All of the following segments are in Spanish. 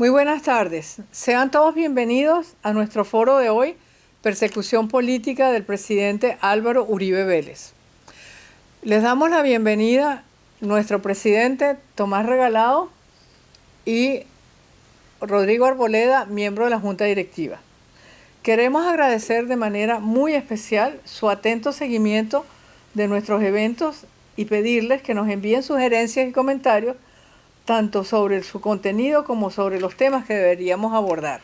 Muy buenas tardes. Sean todos bienvenidos a nuestro foro de hoy, Persecución Política del presidente Álvaro Uribe Vélez. Les damos la bienvenida a nuestro presidente Tomás Regalado y Rodrigo Arboleda, miembro de la Junta Directiva. Queremos agradecer de manera muy especial su atento seguimiento de nuestros eventos y pedirles que nos envíen sugerencias y comentarios tanto sobre su contenido como sobre los temas que deberíamos abordar.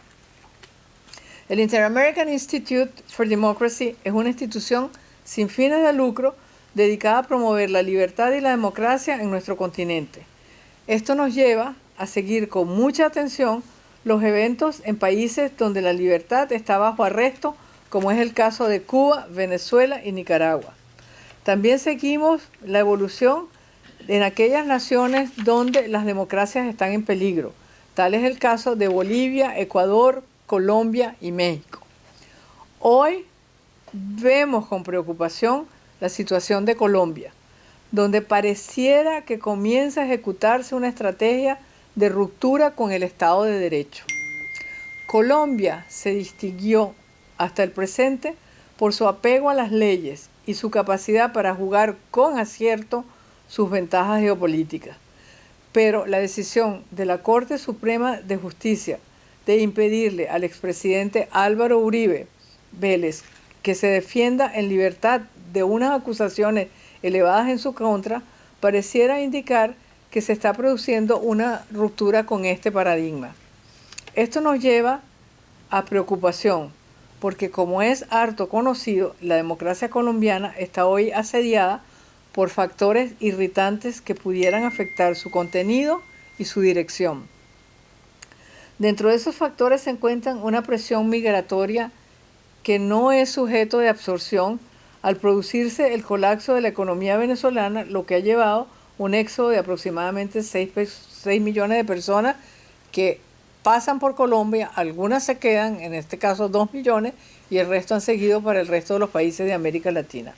El Inter-American Institute for Democracy es una institución sin fines de lucro dedicada a promover la libertad y la democracia en nuestro continente. Esto nos lleva a seguir con mucha atención los eventos en países donde la libertad está bajo arresto, como es el caso de Cuba, Venezuela y Nicaragua. También seguimos la evolución en aquellas naciones donde las democracias están en peligro. Tal es el caso de Bolivia, Ecuador, Colombia y México. Hoy vemos con preocupación la situación de Colombia, donde pareciera que comienza a ejecutarse una estrategia de ruptura con el Estado de Derecho. Colombia se distinguió hasta el presente por su apego a las leyes y su capacidad para jugar con acierto sus ventajas geopolíticas. Pero la decisión de la Corte Suprema de Justicia de impedirle al expresidente Álvaro Uribe Vélez que se defienda en libertad de unas acusaciones elevadas en su contra, pareciera indicar que se está produciendo una ruptura con este paradigma. Esto nos lleva a preocupación, porque como es harto conocido, la democracia colombiana está hoy asediada por factores irritantes que pudieran afectar su contenido y su dirección. Dentro de esos factores se encuentran una presión migratoria que no es sujeto de absorción al producirse el colapso de la economía venezolana, lo que ha llevado un éxodo de aproximadamente 6 millones de personas que pasan por Colombia, algunas se quedan, en este caso 2 millones, y el resto han seguido para el resto de los países de América Latina.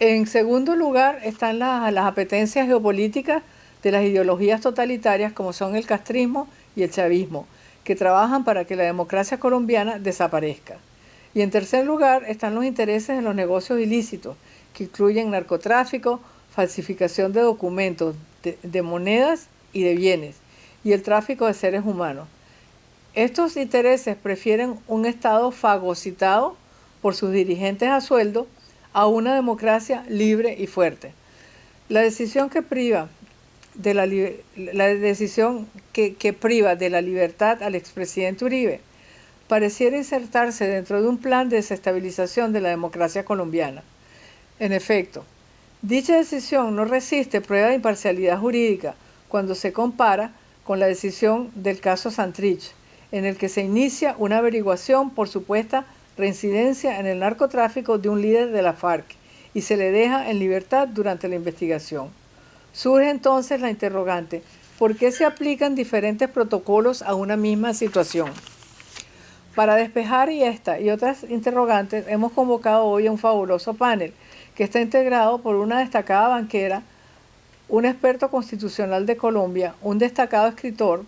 En segundo lugar están las apetencias geopolíticas de las ideologías totalitarias como son el castrismo y el chavismo, que trabajan para que la democracia colombiana desaparezca. Y en tercer lugar están los intereses de los negocios ilícitos, que incluyen narcotráfico, falsificación de documentos, de monedas y de bienes, y el tráfico de seres humanos. Estos intereses prefieren un Estado fagocitado por sus dirigentes a sueldo a una democracia libre y fuerte. La decisión que priva de la libertad al expresidente Uribe pareciera insertarse dentro de un plan de desestabilización de la democracia colombiana. En efecto, dicha decisión no resiste prueba de imparcialidad jurídica cuando se compara con la decisión del caso Santrich, en el que se inicia una averiguación por supuesta reincidencia en el narcotráfico de un líder de la FARC y se le deja en libertad durante la investigación. Surge entonces la interrogante, ¿por qué se aplican diferentes protocolos a una misma situación? Para despejar esta y otras interrogantes, hemos convocado hoy a un fabuloso panel que está integrado por una destacada banquera, un experto constitucional de Colombia, un destacado escritor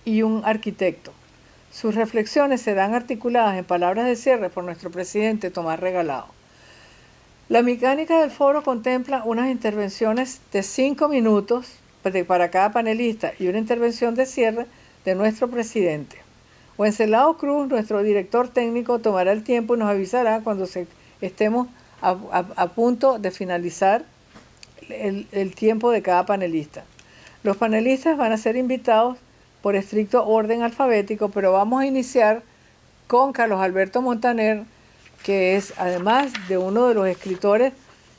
y un arquitecto. Sus reflexiones serán articuladas en palabras de cierre por nuestro presidente Tomás Regalado. La mecánica del foro contempla unas intervenciones de 5 minutos para cada panelista y una intervención de cierre de nuestro presidente. Wenceslao Cruz, nuestro director técnico, tomará el tiempo y nos avisará cuando estemos a punto de finalizar el tiempo de cada panelista. Los panelistas van a ser invitados por estricto orden alfabético, pero vamos a iniciar con Carlos Alberto Montaner, que es, además de uno de los escritores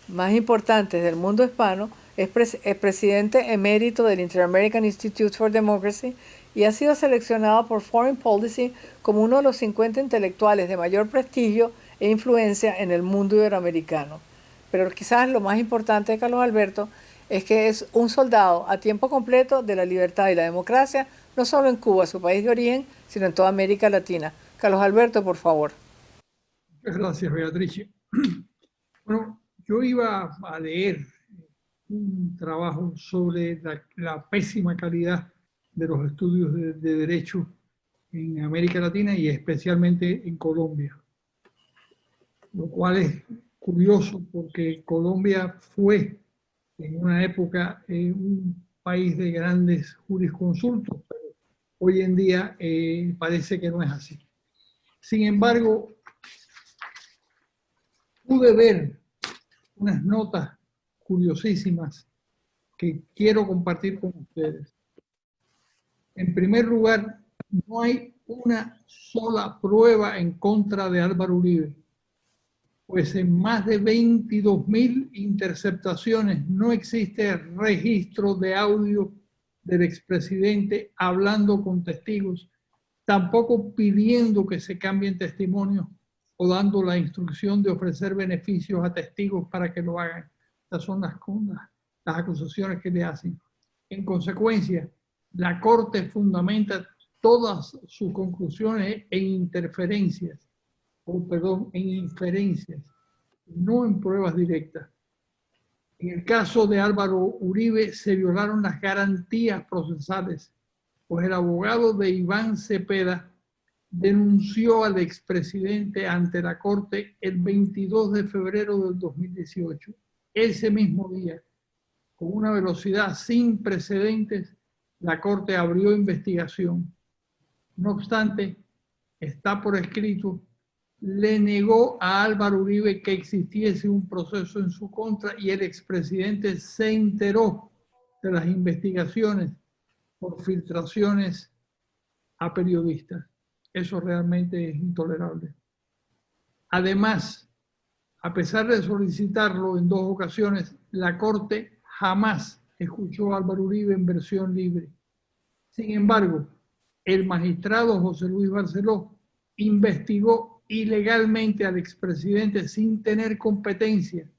más importantes del mundo hispano, es presidente emérito del Inter-American Institute for Democracy y ha sido seleccionado por Foreign Policy como uno de los 50 intelectuales de mayor prestigio e influencia en el mundo iberoamericano. Pero quizás lo más importante de Carlos Alberto es que es un soldado a tiempo completo de la libertad y la democracia, no solo en Cuba, su país de origen, sino en toda América Latina. Carlos Alberto, por favor. Muchas gracias, Beatriz. Bueno, yo iba a leer un trabajo sobre la pésima calidad de los estudios de derecho en América Latina y especialmente en Colombia. Lo cual es curioso porque Colombia fue en una época un país de grandes jurisconsultos, pero hoy en día parece que no es así. Sin embargo, pude ver unas notas curiosísimas que quiero compartir con ustedes. En primer lugar, no hay una sola prueba en contra de Álvaro Uribe, pues en más de 22.000 interceptaciones no existe registro de audio del expresidente hablando con testigos, tampoco pidiendo que se cambien testimonios o dando la instrucción de ofrecer beneficios a testigos para que lo hagan. Estas son las acusaciones que le hacen. En consecuencia, la Corte fundamenta todas sus conclusiones en inferencias, no en pruebas directas. En el caso de Álvaro Uribe se violaron las garantías procesales, pues el abogado de Iván Cepeda denunció al expresidente ante la Corte el 22 de febrero del 2018. Ese mismo día, con una velocidad sin precedentes, la Corte abrió investigación. No obstante, está por escrito, le negó a Álvaro Uribe que existiese un proceso en su contra y el expresidente se enteró de las investigaciones por filtraciones a periodistas. Eso realmente es intolerable. Además, a pesar de solicitarlo en 2 ocasiones, la Corte jamás escuchó a Álvaro Uribe en versión libre. Sin embargo, el magistrado José Luis Barceló investigó ilegalmente al expresidente sin tener competencia,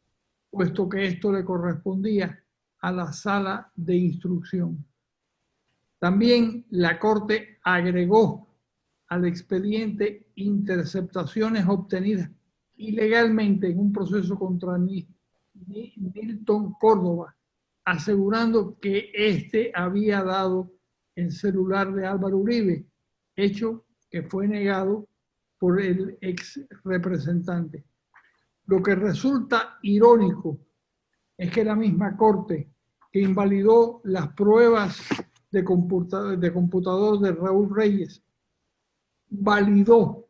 puesto que esto le correspondía a la sala de instrucción. También la Corte agregó al expediente interceptaciones obtenidas ilegalmente en un proceso contra Milton Córdoba, asegurando que éste había dado el celular de Álvaro Uribe, hecho que fue negado por el ex representante. Lo que resulta irónico es que la misma Corte que invalidó las pruebas de computador de Raúl Reyes validó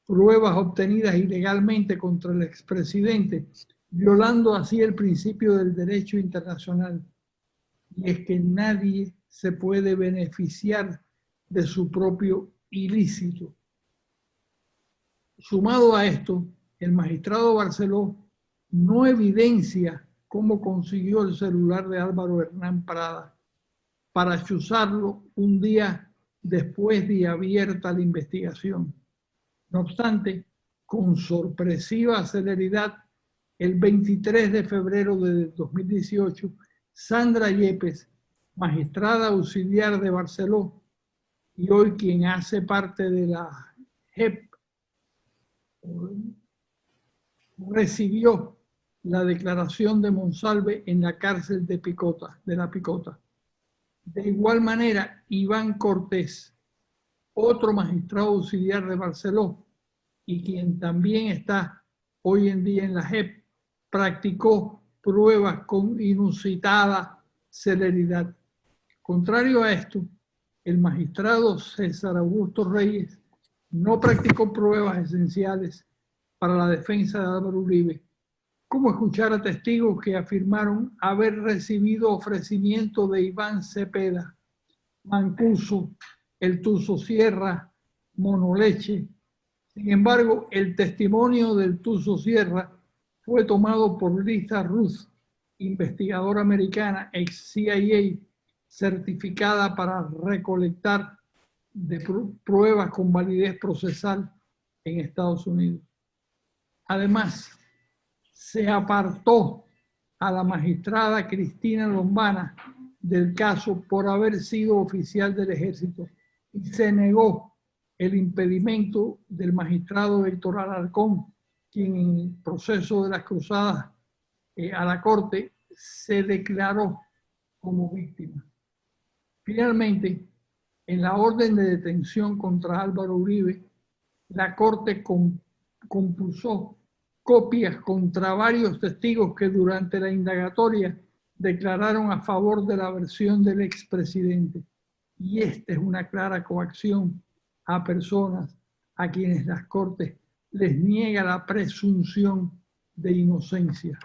pruebas obtenidas ilegalmente contra el expresidente, violando así el principio del derecho internacional. Y es que nadie se puede beneficiar de su propio ilícito. Sumado a esto, el magistrado Barceló no evidencia cómo consiguió el celular de Álvaro Hernán Prada para chuzarlo un día después de abierta la investigación. No obstante, con sorpresiva celeridad, el 23 de febrero de 2018, Sandra Yepes, magistrada auxiliar de Barceló, y hoy quien hace parte de la JEP, recibió la declaración de Monsalve en la cárcel de la Picota. De igual manera, Iván Cortés, otro magistrado auxiliar de Barceló, y quien también está hoy en día en la JEP, practicó pruebas con inusitada celeridad. Contrario a esto, el magistrado César Augusto Reyes no practicó pruebas esenciales para la defensa de Álvaro Uribe, como escuchar a testigos que afirmaron haber recibido ofrecimiento de Iván Cepeda, Mancuso, el Tuzo Sierra, Monoleche. Sin embargo, el testimonio del Tuzo Sierra fue tomado por Lisa Ruth, investigadora americana ex CIA, certificada para recolectar pruebas con validez procesal en Estados Unidos. Además, se apartó a la magistrada Cristina Lombana del caso por haber sido oficial del ejército y se negó el impedimento del magistrado Héctor Alarcón, quien en el proceso de las cruzadas a la Corte se declaró como víctima. Finalmente, En la orden de detención contra Álvaro Uribe, la Corte compuso copias contra varios testigos que durante la indagatoria declararon a favor de la versión del expresidente. Y esta es una clara coacción a personas a quienes las Cortes les niega la presunción de inocencia.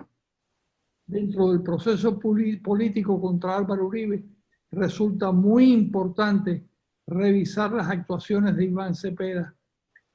Dentro del proceso político contra Álvaro Uribe, resulta muy importante revisar las actuaciones de Iván Cepeda.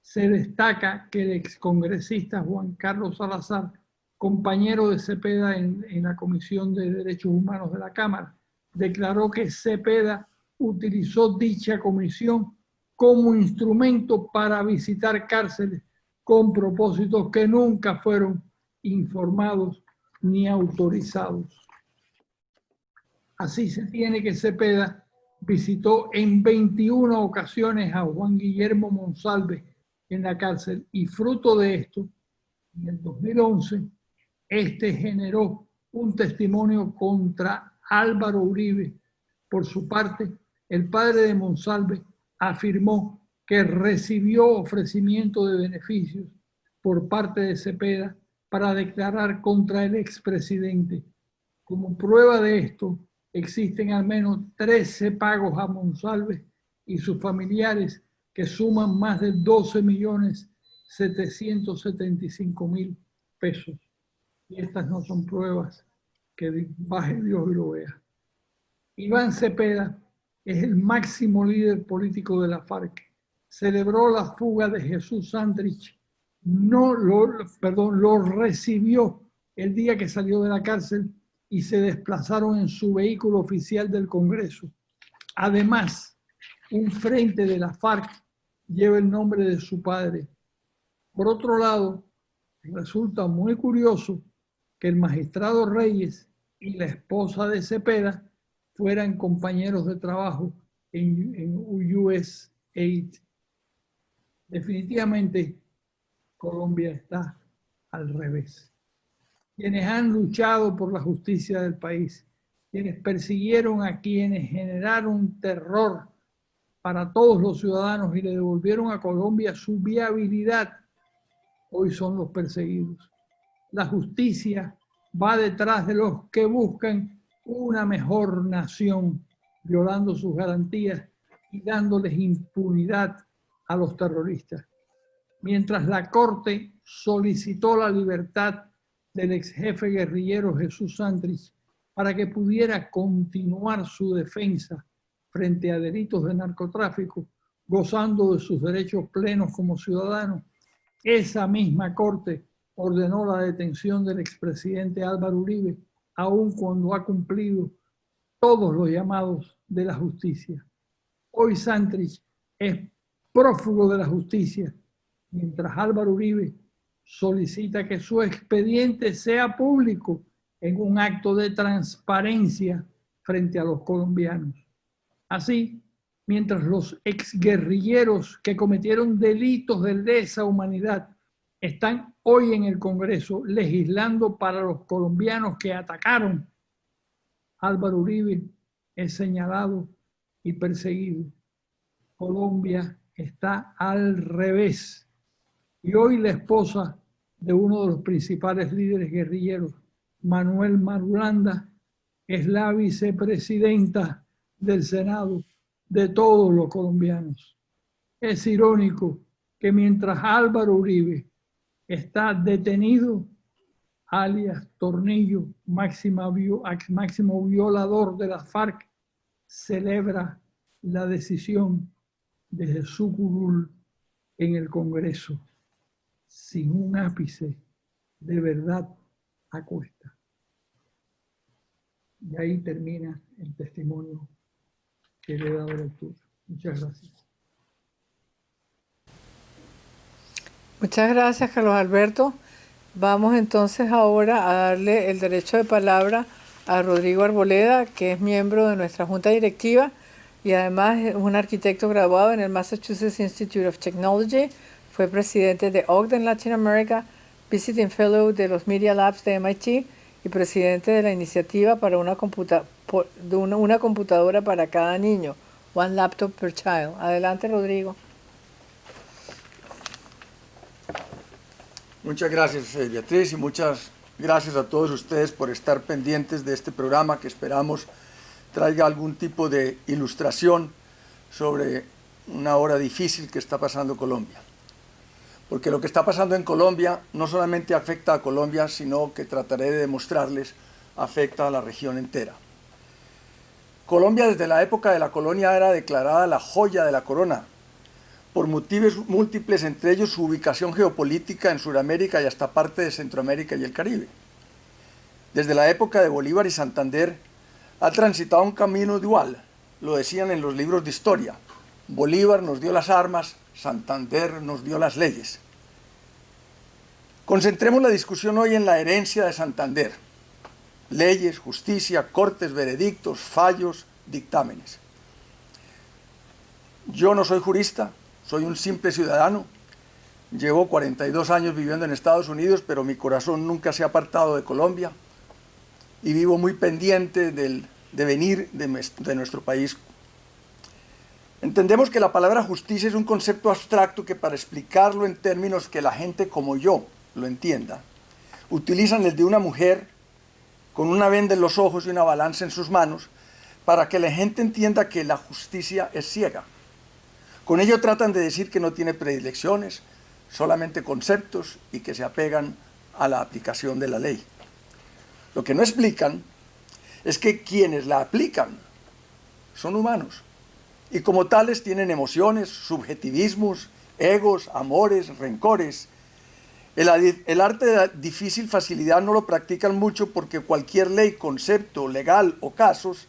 Se destaca que el excongresista Juan Carlos Salazar, compañero de Cepeda en la Comisión de Derechos Humanos de la Cámara, declaró que Cepeda utilizó dicha comisión como instrumento para visitar cárceles con propósitos que nunca fueron informados ni autorizados. Así se tiene que Cepeda visitó en 21 ocasiones a Juan Guillermo Monsalve en la cárcel y fruto de esto, en el 2011, este generó un testimonio contra Álvaro Uribe. Por su parte, el padre de Monsalve afirmó que recibió ofrecimiento de beneficios por parte de Cepeda para declarar contra el expresidente. Como prueba de esto, existen al menos 13 pagos a Monsalve y sus familiares que suman más de 12.775.000 pesos. Y estas no son pruebas que baje Dios y lo vea. Iván Cepeda es el máximo líder político de la FARC. Celebró la fuga de Jesús Santrich, lo recibió el día que salió de la cárcel y se desplazaron en su vehículo oficial del Congreso. Además, un frente de la FARC lleva el nombre de su padre. Por otro lado, resulta muy curioso que el magistrado Reyes y la esposa de Cepeda fueran compañeros de trabajo en USAID. Definitivamente, Colombia está al revés. Quienes han luchado por la justicia del país, quienes persiguieron a quienes generaron terror para todos los ciudadanos y le devolvieron a Colombia su viabilidad, hoy son los perseguidos. La justicia va detrás de los que buscan una mejor nación, violando sus garantías y dándoles impunidad a los terroristas. Mientras la Corte solicitó la libertad del ex jefe guerrillero Jesús Santrich para que pudiera continuar su defensa frente a delitos de narcotráfico, gozando de sus derechos plenos como ciudadano, esa misma Corte ordenó la detención del expresidente Álvaro Uribe, aun cuando ha cumplido todos los llamados de la justicia. Hoy Santrich es prófugo de la justicia, mientras Álvaro Uribe solicita que su expediente sea público en un acto de transparencia frente a los colombianos. Así, mientras los exguerrilleros que cometieron delitos de lesa humanidad están hoy en el Congreso legislando para los colombianos que atacaron, Álvaro Uribe es señalado y perseguido. Colombia está al revés. Y hoy la esposa de uno de los principales líderes guerrilleros, Manuel Marulanda, es la vicepresidenta del Senado de todos los colombianos. Es irónico que mientras Álvaro Uribe está detenido, alias Tornillo, máximo violador de la FARC, celebra la decisión de Jesús Curul en el Congreso, sin un ápice de verdad a cuesta. Y ahí termina el testimonio que le he dado lectura. Muchas gracias. Muchas gracias, Carlos Alberto. Vamos entonces ahora a darle el derecho de palabra a Rodrigo Arboleda, que es miembro de nuestra junta directiva y además es un arquitecto graduado en el Massachusetts Institute of Technology. Fue presidente de Ogden Latin America, Visiting Fellow de los Media Labs de MIT y presidente de la iniciativa para una computadora para cada niño, one laptop per child. Adelante, Rodrigo. Muchas gracias, Beatriz, y muchas gracias a todos ustedes por estar pendientes de este programa que esperamos traiga algún tipo de ilustración sobre una hora difícil que está pasando Colombia. Porque lo que está pasando en Colombia no solamente afecta a Colombia, sino que trataré de demostrarles afecta a la región entera. Colombia desde la época de la colonia era declarada la joya de la corona, por motivos múltiples, entre ellos su ubicación geopolítica en Sudamérica y hasta parte de Centroamérica y el Caribe. Desde la época de Bolívar y Santander ha transitado un camino dual, lo decían en los libros de historia. Bolívar nos dio las armas, Santander nos dio las leyes. Concentremos la discusión hoy en la herencia de Santander. Leyes, justicia, cortes, veredictos, fallos, dictámenes. Yo no soy jurista, soy un simple ciudadano. Llevo 42 años viviendo en Estados Unidos, pero mi corazón nunca se ha apartado de Colombia y vivo muy pendiente del devenir de nuestro país. Entendemos que la palabra justicia es un concepto abstracto que, para explicarlo en términos que la gente como yo lo entienda, utilizan el de una mujer con una venda en los ojos y una balanza en sus manos para que la gente entienda que la justicia es ciega. Con ello tratan de decir que no tiene predilecciones, solamente conceptos y que se apegan a la aplicación de la ley. Lo que no explican es que quienes la aplican son humanos y como tales tienen emociones, subjetivismos, egos, amores, rencores. El arte de la difícil facilidad no lo practican mucho porque cualquier ley, concepto, legal o casos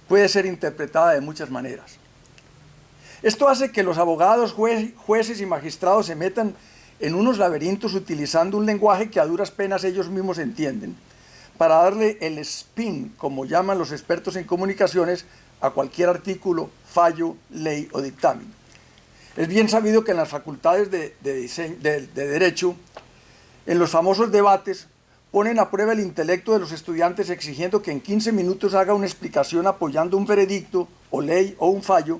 puede ser interpretada de muchas maneras. Esto hace que los abogados, jueces y magistrados se metan en unos laberintos utilizando un lenguaje que a duras penas ellos mismos entienden, para darle el spin, como llaman los expertos en comunicaciones, a cualquier artículo, fallo, ley o dictamen. Es bien sabido que en las facultades de Derecho, en los famosos debates, ponen a prueba el intelecto de los estudiantes exigiendo que en 15 minutos haga una explicación apoyando un veredicto o ley o un fallo,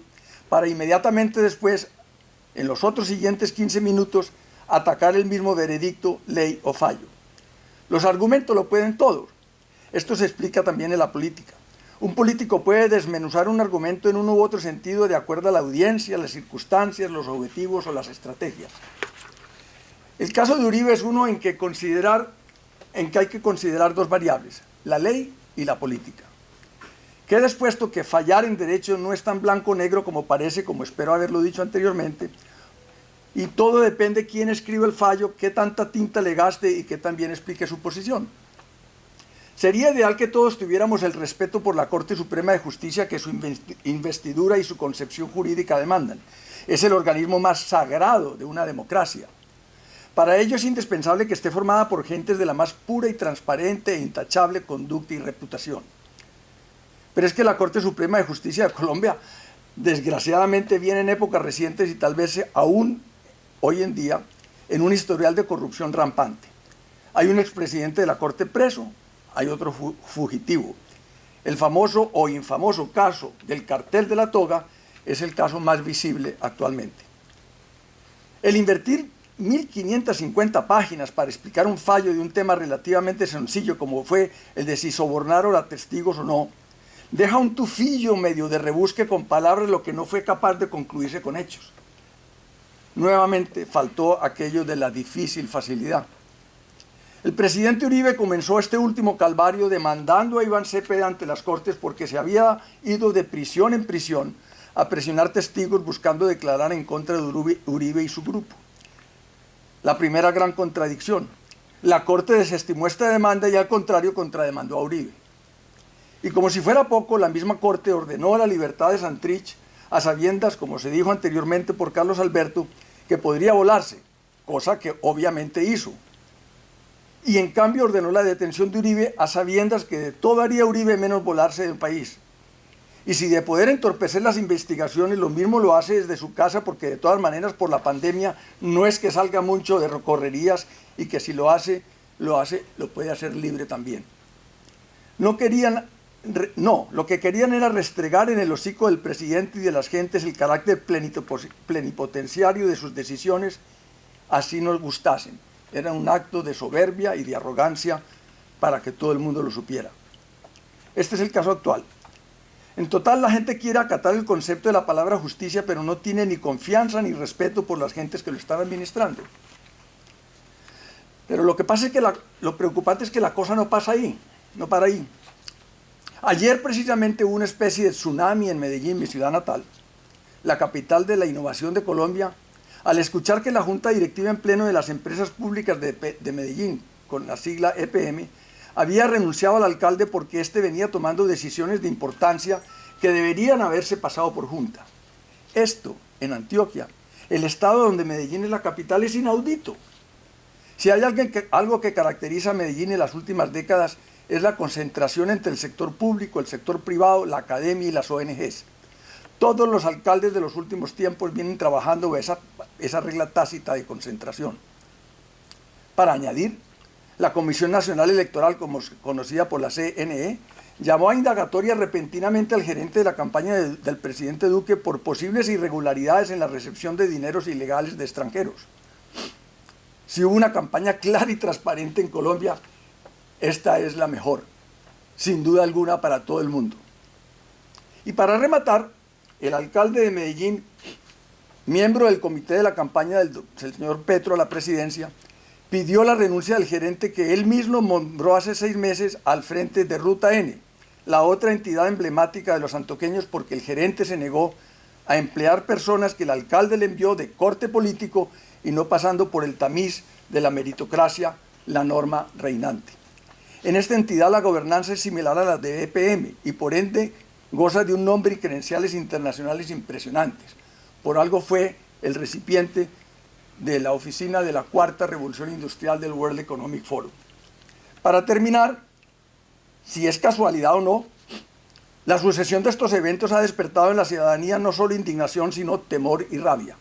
para inmediatamente después, en los otros siguientes 15 minutos, atacar el mismo veredicto, ley o fallo. Los argumentos lo pueden todos. Esto se explica también en la política. Un político puede desmenuzar un argumento en uno u otro sentido de acuerdo a la audiencia, las circunstancias, los objetivos o las estrategias. El caso de Uribe es uno en que hay que considerar dos variables, la ley y la política. Queda expuesto que fallar en derecho no es tan blanco o negro como parece, como espero haberlo dicho anteriormente, y todo depende de quién escribe el fallo, qué tanta tinta le gaste y qué tan bien explique su posición. Sería ideal que todos tuviéramos el respeto por la Corte Suprema de Justicia que su investidura y su concepción jurídica demandan. Es el organismo más sagrado de una democracia. Para ello es indispensable que esté formada por gentes de la más pura y transparente e intachable conducta y reputación. Pero es que la Corte Suprema de Justicia de Colombia, desgraciadamente, viene en épocas recientes y tal vez aún hoy en día en un historial de corrupción rampante. Hay un expresidente de la Corte preso, hay otro fugitivo. El famoso o infamoso caso del cartel de la toga es el caso más visible actualmente. El invertir 1550 páginas para explicar un fallo de un tema relativamente sencillo como fue el de si sobornaron a testigos o no, deja un tufillo medio de rebusque con palabras lo que no fue capaz de concluirse con hechos. Nuevamente faltó aquello de la difícil facilidad. El presidente Uribe comenzó este último calvario demandando a Iván Cepeda ante las Cortes porque se había ido de prisión en prisión a presionar testigos buscando declarar en contra de Uribe y su grupo. La primera gran contradicción. La Corte desestimó esta demanda y al contrario contrademandó a Uribe. Y como si fuera poco, la misma Corte ordenó la libertad de Santrich a sabiendas, como se dijo anteriormente por Carlos Alberto, que podría volarse, cosa que obviamente hizo. Y en cambio ordenó la detención de Uribe a sabiendas que de todo haría Uribe menos volarse del país. Y si de poder entorpecer las investigaciones, lo mismo lo hace desde su casa, porque de todas maneras por la pandemia no es que salga mucho de recorrerías y que si lo puede hacer libre también. No querían No, lo que querían era restregar en el hocico del presidente y de las gentes el carácter plenipotenciario de sus decisiones, así nos gustasen. Era un acto de soberbia y de arrogancia para que todo el mundo lo supiera. Este es el caso actual. En total, la gente quiere acatar el concepto de la palabra justicia, pero no tiene ni confianza ni respeto por las gentes que lo están administrando. Pero lo que pasa es que lo preocupante es que la cosa no pasa ahí, no para ahí. Ayer precisamente hubo una especie de tsunami en Medellín, mi ciudad natal, la capital de la innovación de Colombia, al escuchar que la Junta Directiva en Pleno de las Empresas Públicas de Medellín, con la sigla EPM, había renunciado al alcalde porque éste venía tomando decisiones de importancia que deberían haberse pasado por Junta. Esto, en Antioquia, el estado donde Medellín es la capital, es inaudito. Si hay algo que caracteriza a Medellín en las últimas décadas, es la concentración entre el sector público, el sector privado, la academia y las ONGs. Todos los alcaldes de los últimos tiempos vienen trabajando esa regla tácita de concentración. Para añadir, la Comisión Nacional Electoral, conocida por la CNE, llamó a indagatoria repentinamente al gerente de la campaña del presidente Duque por posibles irregularidades en la recepción de dineros ilegales de extranjeros. Si hubo una campaña clara y transparente en Colombia, esta es la mejor, sin duda alguna, para todo el mundo. Y para rematar, el alcalde de Medellín, miembro del comité de la campaña del señor Petro a la presidencia, pidió la renuncia del gerente que él mismo nombró hace 6 meses al frente de Ruta N, la otra entidad emblemática de los antioqueños, porque el gerente se negó a emplear personas que el alcalde le envió de corte político y no pasando por el tamiz de la meritocracia, la norma reinante. En esta entidad la gobernanza es similar a la de EPM y por ende goza de un nombre y credenciales internacionales impresionantes. Por algo fue el recipiente de la oficina de la cuarta revolución industrial del World Economic Forum. Para terminar, si es casualidad o no, la sucesión de estos eventos ha despertado en la ciudadanía no solo indignación, sino temor y rabia.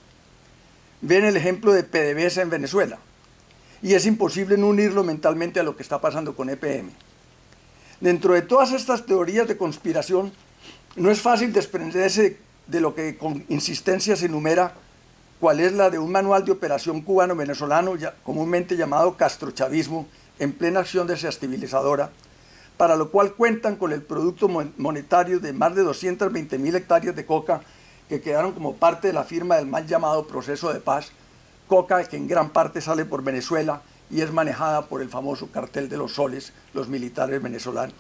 Ven el ejemplo de PDVSA en Venezuela, y es imposible no unirlo mentalmente a lo que está pasando con EPM. Dentro de todas estas teorías de conspiración, no es fácil desprenderse de lo que con insistencia se enumera, cuál es la de un manual de operación cubano-venezolano, comúnmente llamado castrochavismo, en plena acción desestabilizadora, para lo cual cuentan con el producto monetario de más de 220.000 hectáreas de coca que quedaron como parte de la firma del mal llamado proceso de paz, coca que en gran parte sale por Venezuela y es manejada por el famoso cartel de los soles, los militares venezolanos.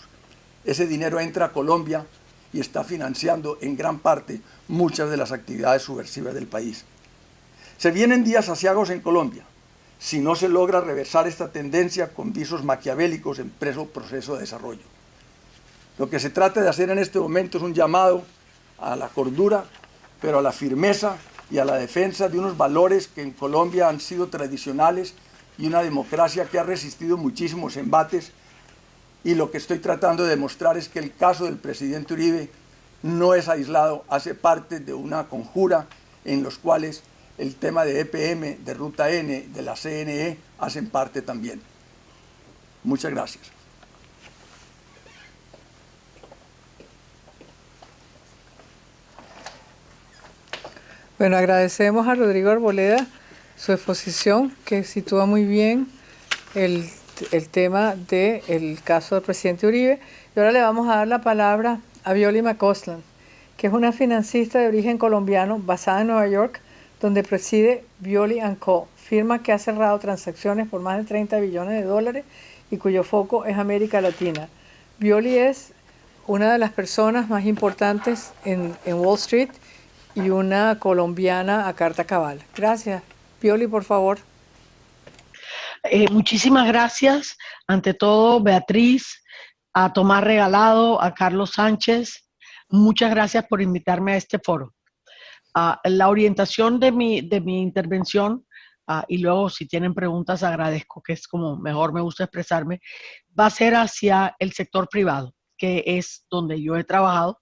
Ese dinero entra a Colombia y está financiando en gran parte muchas de las actividades subversivas del país. Se vienen días aciagos en Colombia, si no se logra reversar esta tendencia con visos maquiavélicos en proceso de desarrollo. Lo que se trata de hacer en este momento es un llamado a la cordura, pero a la firmeza y a la defensa de unos valores que en Colombia han sido tradicionales y una democracia que ha resistido muchísimos embates. Y lo que estoy tratando de demostrar es que el caso del presidente Uribe no es aislado, hace parte de una conjura en los cuales el tema de EPM, de Ruta N, de la CNE, hacen parte también. Muchas gracias. Bueno, agradecemos a Rodrigo Arboleda su exposición, que sitúa muy bien el tema del caso del presidente Uribe. Y ahora le vamos a dar la palabra a Violi Macoslan, que es una financista de origen colombiano basada en Nueva York, donde preside Violi & Co., firma que ha cerrado transacciones por más de 30 billones de dólares y cuyo foco es América Latina. Violi es una de las personas más importantes en Wall Street y una colombiana a carta cabal. Gracias. Violi, por favor. Muchísimas gracias, ante todo, Beatriz, a Tomás Regalado, a Carlos Sánchez. Muchas gracias por invitarme a este foro. La orientación de mi intervención, y luego si tienen preguntas agradezco, que es como mejor me gusta expresarme, va a ser hacia el sector privado, que es donde yo he trabajado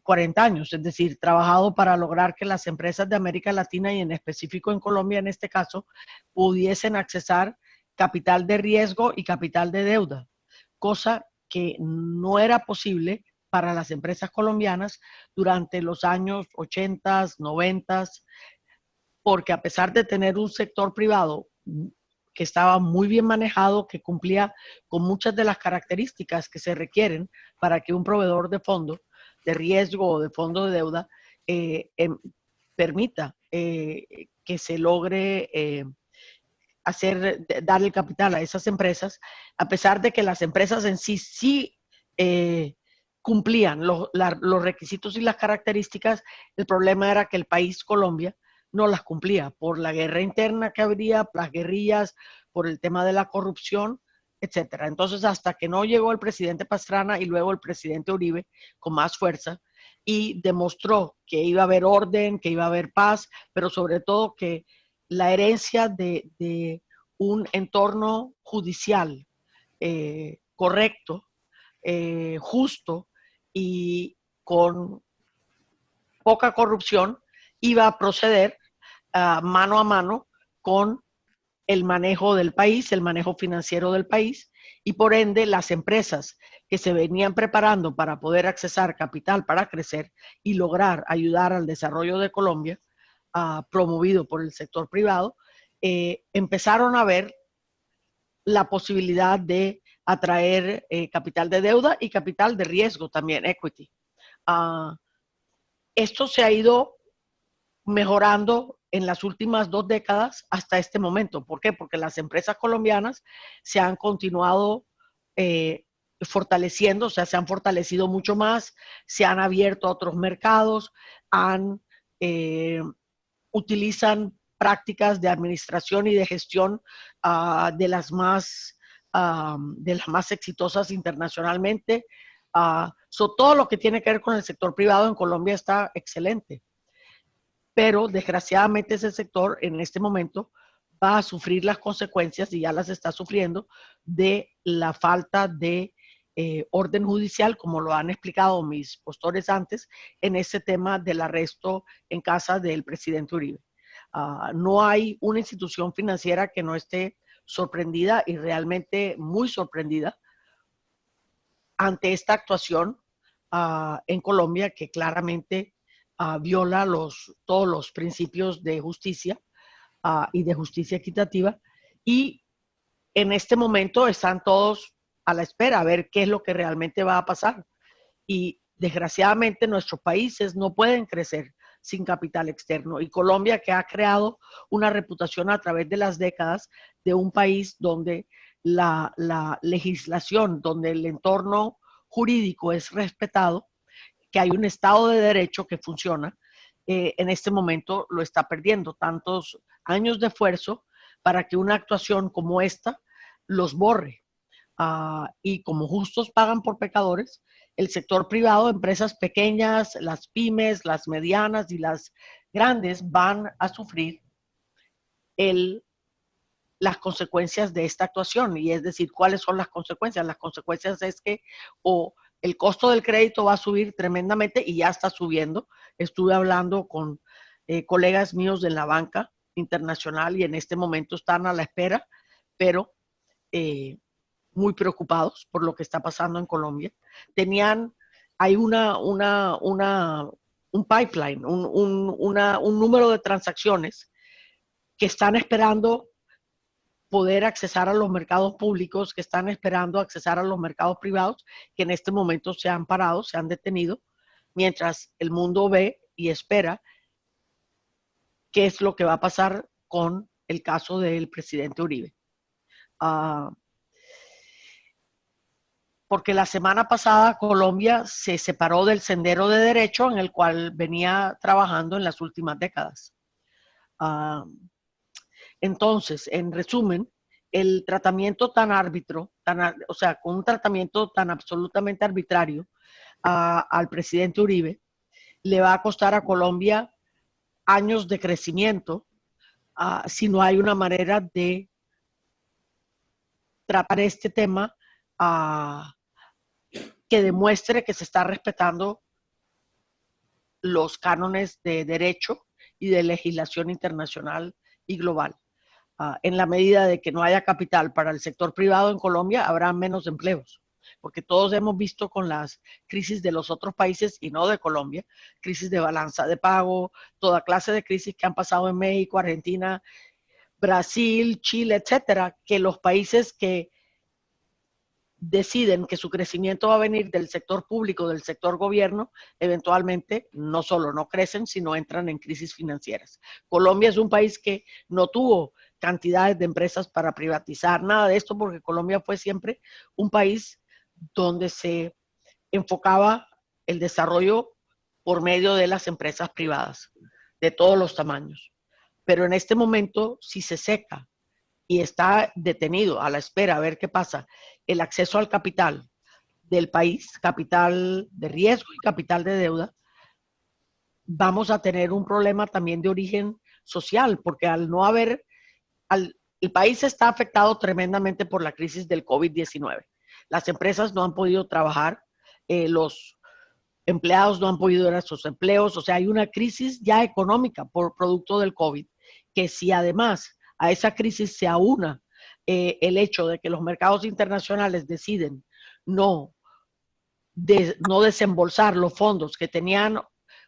40 años, es decir, trabajado para lograr que las empresas de América Latina y en específico en Colombia en este caso, pudiesen accesar capital de riesgo y capital de deuda, cosa que no era posible para las empresas colombianas durante los años 80, 90, porque a pesar de tener un sector privado que estaba muy bien manejado, que cumplía con muchas de las características que se requieren para que un proveedor de fondo de riesgo o de fondo de deuda permita que se logre dar el capital a esas empresas, a pesar de que las empresas en sí cumplían los requisitos y las características. El problema era que el país Colombia no las cumplía por la guerra interna que habría, las guerrillas, por el tema de la corrupción, etcétera. Entonces, hasta que no llegó el presidente Pastrana y luego el presidente Uribe con más fuerza y demostró que iba a haber orden, que iba a haber paz, pero sobre todo que la herencia de un entorno judicial correcto, justo y con poca corrupción iba a proceder mano a mano con el manejo del país, el manejo financiero del país, y por ende las empresas que se venían preparando para poder accesar capital para crecer y lograr ayudar al desarrollo de Colombia, promovido por el sector privado, empezaron a ver la posibilidad de atraer capital de deuda y capital de riesgo también, equity. Esto se ha ido mejorando en las últimas 2 décadas hasta este momento. ¿Por qué? Porque las empresas colombianas se han continuado fortaleciendo, o sea, se han fortalecido mucho más, se han abierto a otros mercados, utilizan prácticas de administración y de gestión de las más exitosas internacionalmente. Todo lo que tiene que ver con el sector privado en Colombia está excelente. Pero desgraciadamente ese sector en este momento va a sufrir las consecuencias, y ya las está sufriendo, de la falta de orden judicial, como lo han explicado mis postores antes, en ese tema del arresto en casa del presidente Uribe. No hay una institución financiera que no esté sorprendida, y realmente muy sorprendida, ante esta actuación en Colombia, que claramente viola todos los principios de justicia y de justicia equitativa. Y en este momento están todos a la espera a ver qué es lo que realmente va a pasar. Y desgraciadamente nuestros países no pueden crecer sin capital externo. Y Colombia, que ha creado una reputación a través de las décadas de un país donde la legislación, donde el entorno jurídico es respetado, que hay un Estado de Derecho que funciona, en este momento lo está perdiendo. Tantos años de esfuerzo para que una actuación como esta los borre. Y como justos pagan por pecadores, el sector privado, empresas pequeñas, las pymes, las medianas y las grandes van a sufrir las consecuencias de esta actuación. Y es decir, ¿cuáles son las consecuencias? Las consecuencias es que el costo del crédito va a subir tremendamente, y ya está subiendo. Estuve hablando con colegas míos de la banca internacional y en este momento están a la espera, pero muy preocupados por lo que está pasando en Colombia. Hay un pipeline, un número de transacciones que están esperando poder accesar a los mercados públicos, que están esperando accesar a los mercados privados, que en este momento se han parado, se han detenido, mientras el mundo ve y espera qué es lo que va a pasar con el caso del presidente Uribe. Porque la semana pasada Colombia se separó del sendero de derecho en el cual venía trabajando en las últimas décadas. Entonces, en resumen, el tratamiento tan árbitro, o sea, con un tratamiento tan absolutamente arbitrario al presidente Uribe, le va a costar a Colombia años de crecimiento si no hay una manera de tratar este tema que demuestre que se está respetando los cánones de derecho y de legislación internacional y global. En la medida de que no haya capital para el sector privado en Colombia, habrá menos empleos. porque todos hemos visto con las crisis de los otros países y no de Colombia, crisis de balanza de pago, toda clase de crisis que han pasado en México, Argentina, Brasil, Chile, etcétera, que los países que deciden que su crecimiento va a venir del sector público, del sector gobierno, eventualmente no solo no crecen, sino entran en crisis financieras. Colombia es un país que no tuvo cantidades de empresas para privatizar, nada de esto, porque Colombia fue siempre un país donde se enfocaba el desarrollo por medio de las empresas privadas, de todos los tamaños. Pero en este momento, si se seca y está detenido a la espera a ver qué pasa, el acceso al capital del país, capital de riesgo y capital de deuda, vamos a tener un problema también de origen social, porque al no haber, el país está afectado tremendamente por la crisis del COVID-19. Las empresas no han podido trabajar, los empleados no han podido ir a sus empleos, o sea, hay una crisis ya económica por producto del COVID, que si además a esa crisis se aúna el hecho de que los mercados internacionales deciden no desembolsar los fondos que tenían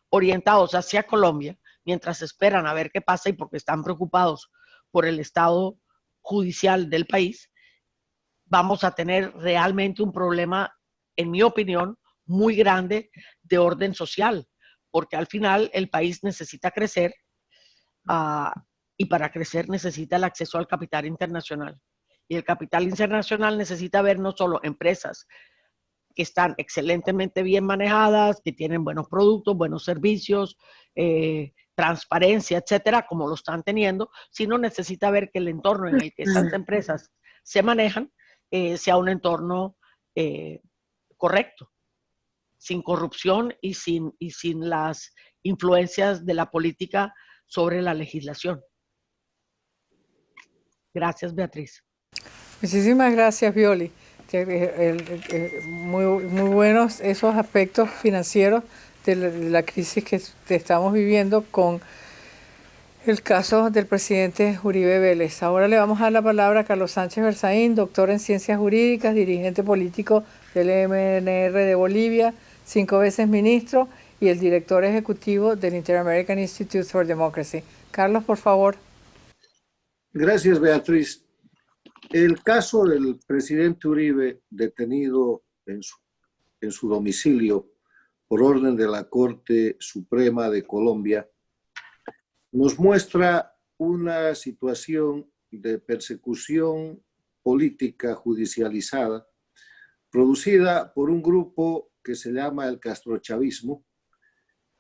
orientados hacia Colombia, mientras esperan a ver qué pasa y porque están preocupados por el estado judicial del país, vamos a tener realmente un problema, en mi opinión, muy grande de orden social, porque al final el país necesita crecer y para crecer necesita el acceso al capital internacional. Y el capital internacional necesita ver no solo empresas que están excelentemente bien manejadas, que tienen buenos productos, buenos servicios, transparencia, etcétera, como lo están teniendo, sino necesita ver que el entorno en el que esas empresas se manejan sea un entorno correcto, sin corrupción y sin las influencias de la política sobre la legislación. Gracias, Beatriz. Muchísimas gracias, Violi. Muy buenos esos aspectos financieros de la crisis que estamos viviendo con el caso del presidente Uribe Vélez. Ahora le vamos a dar la palabra a Carlos Sánchez Berzaín, doctor en Ciencias Jurídicas, dirigente político del MNR de Bolivia, 5 veces ministro y el director ejecutivo del Inter-American Institute for Democracy. Carlos, por favor. Gracias, Beatriz. El caso del presidente Uribe, detenido en su domicilio por orden de la Corte Suprema de Colombia, nos muestra una situación de persecución política judicializada producida por un grupo que se llama el castrochavismo,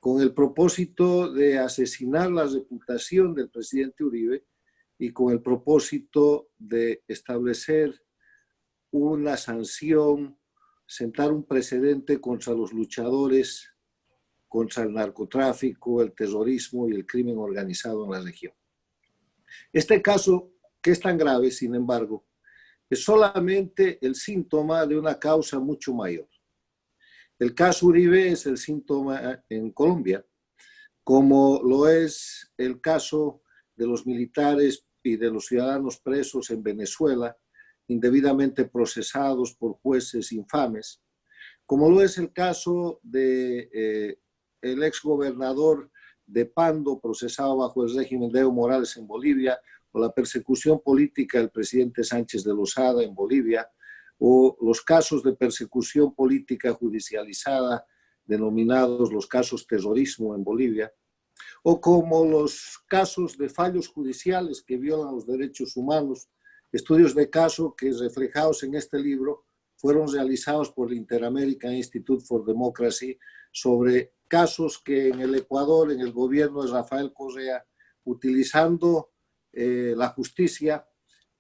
con el propósito de asesinar la reputación del presidente Uribe y con el propósito de establecer una sanción, sentar un precedente contra los luchadores contra el narcotráfico, el terrorismo y el crimen organizado en la región. Este caso, que es tan grave, sin embargo, es solamente el síntoma de una causa mucho mayor. El caso Uribe es el síntoma en Colombia, como lo es el caso de los militares y de los ciudadanos presos en Venezuela, indebidamente procesados por jueces infames, como lo es el caso de el exgobernador de Pando, procesado bajo el régimen de Evo Morales en Bolivia, o la persecución política del presidente Sánchez de Lozada en Bolivia, o los casos de persecución política judicializada, denominados los casos terrorismo en Bolivia, o como los casos de fallos judiciales que violan los derechos humanos, estudios de caso que reflejados en este libro fueron realizados por el Inter-American Institute for Democracy sobre casos que en el Ecuador, en el gobierno de Rafael Correa, utilizando la justicia,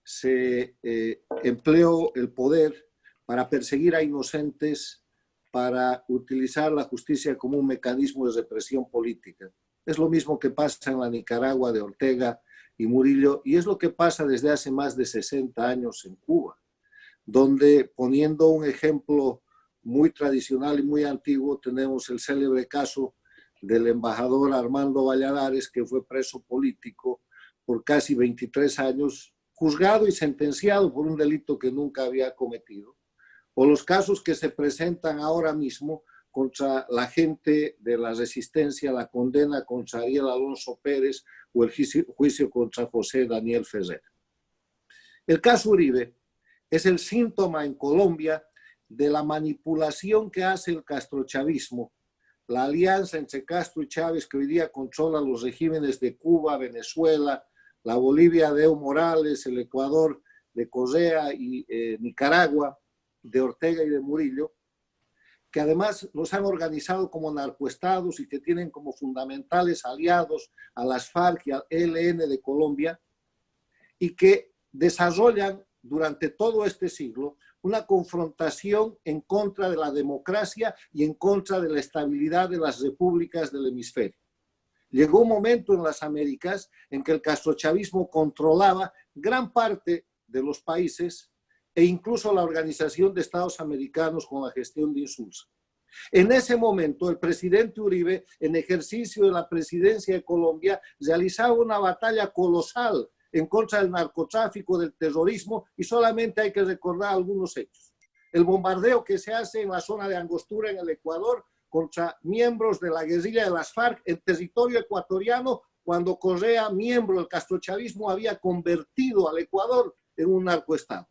se empleó el poder para perseguir a inocentes, para utilizar la justicia como un mecanismo de represión política. Es lo mismo que pasa en la Nicaragua de Ortega y Murillo, y es lo que pasa desde hace más de 60 años en Cuba, donde, poniendo un ejemplo muy tradicional y muy antiguo, tenemos el célebre caso del embajador Armando Valladares, que fue preso político por casi 23 años, juzgado y sentenciado por un delito que nunca había cometido, o los casos que se presentan ahora mismo contra la gente de la resistencia, la condena contra Ariel Alonso Pérez o el juicio contra José Daniel Ferrer. El caso Uribe es el síntoma en Colombia de la manipulación que hace el castrochavismo, la alianza entre Castro y Chávez que hoy día controla los regímenes de Cuba, Venezuela, la Bolivia de Evo Morales, el Ecuador de Correa y Nicaragua, de Ortega y de Murillo, que además los han organizado como narcoestados y que tienen como fundamentales aliados a las FARC y al ELN de Colombia, y que desarrollan durante todo este siglo una confrontación en contra de la democracia y en contra de la estabilidad de las repúblicas del hemisferio. Llegó un momento en las Américas en que el castrochavismo controlaba gran parte de los países e incluso la Organización de Estados Americanos con la gestión de Insulza. En ese momento, el presidente Uribe, en ejercicio de la presidencia de Colombia, realizaba una batalla colosal en contra del narcotráfico, del terrorismo, y solamente hay que recordar algunos hechos. El bombardeo que se hace en la zona de Angostura, en el Ecuador, contra miembros de la guerrilla de las FARC en territorio ecuatoriano, cuando Correa, miembro del castrochavismo, había convertido al Ecuador en un narcoestado.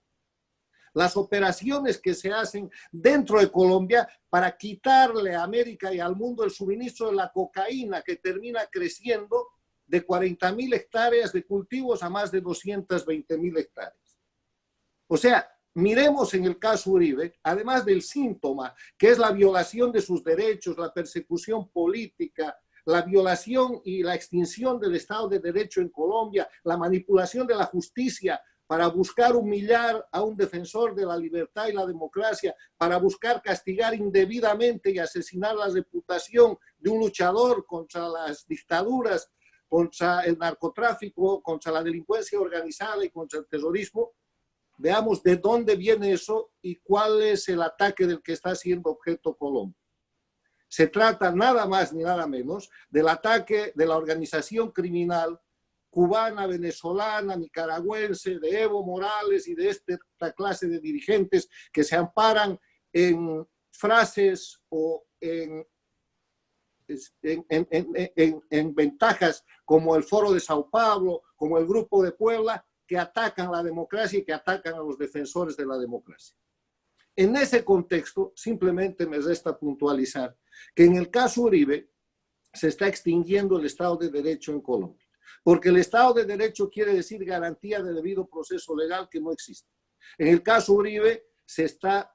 Las operaciones que se hacen dentro de Colombia para quitarle a América y al mundo el suministro de la cocaína, que termina creciendo de 40.000 hectáreas de cultivos a más de 220.000 hectáreas. O sea, miremos en el caso Uribe, además del síntoma, que es la violación de sus derechos, la persecución política, la violación y la extinción del Estado de Derecho en Colombia, la manipulación de la justicia para buscar humillar a un defensor de la libertad y la democracia, para buscar castigar indebidamente y asesinar la reputación de un luchador contra las dictaduras, contra el narcotráfico, contra la delincuencia organizada y contra el terrorismo. Veamos de dónde viene eso y cuál es el ataque del que está siendo objeto Colombia. Se trata nada más ni nada menos del ataque de la organización criminal cubana, venezolana, nicaragüense, de Evo Morales y de esta clase de dirigentes que se amparan en frases o en ventajas como el Foro de Sao Paulo, como el Grupo de Puebla, que atacan la democracia y que atacan a los defensores de la democracia. En ese contexto, simplemente me resta puntualizar que en el caso Uribe se está extinguiendo el Estado de Derecho en Colombia, porque el Estado de Derecho quiere decir garantía de debido proceso legal, que no existe. En el caso Uribe se está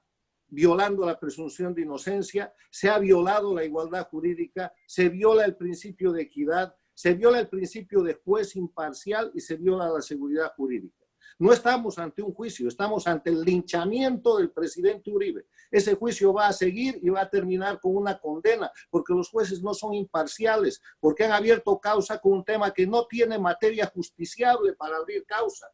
violando la presunción de inocencia, se ha violado la igualdad jurídica, se viola el principio de equidad, se viola el principio de juez imparcial y se viola la seguridad jurídica. No estamos ante un juicio, estamos ante el linchamiento del presidente Uribe. Ese juicio va a seguir y va a terminar con una condena, porque los jueces no son imparciales, porque han abierto causa con un tema que no tiene materia justiciable para abrir causa.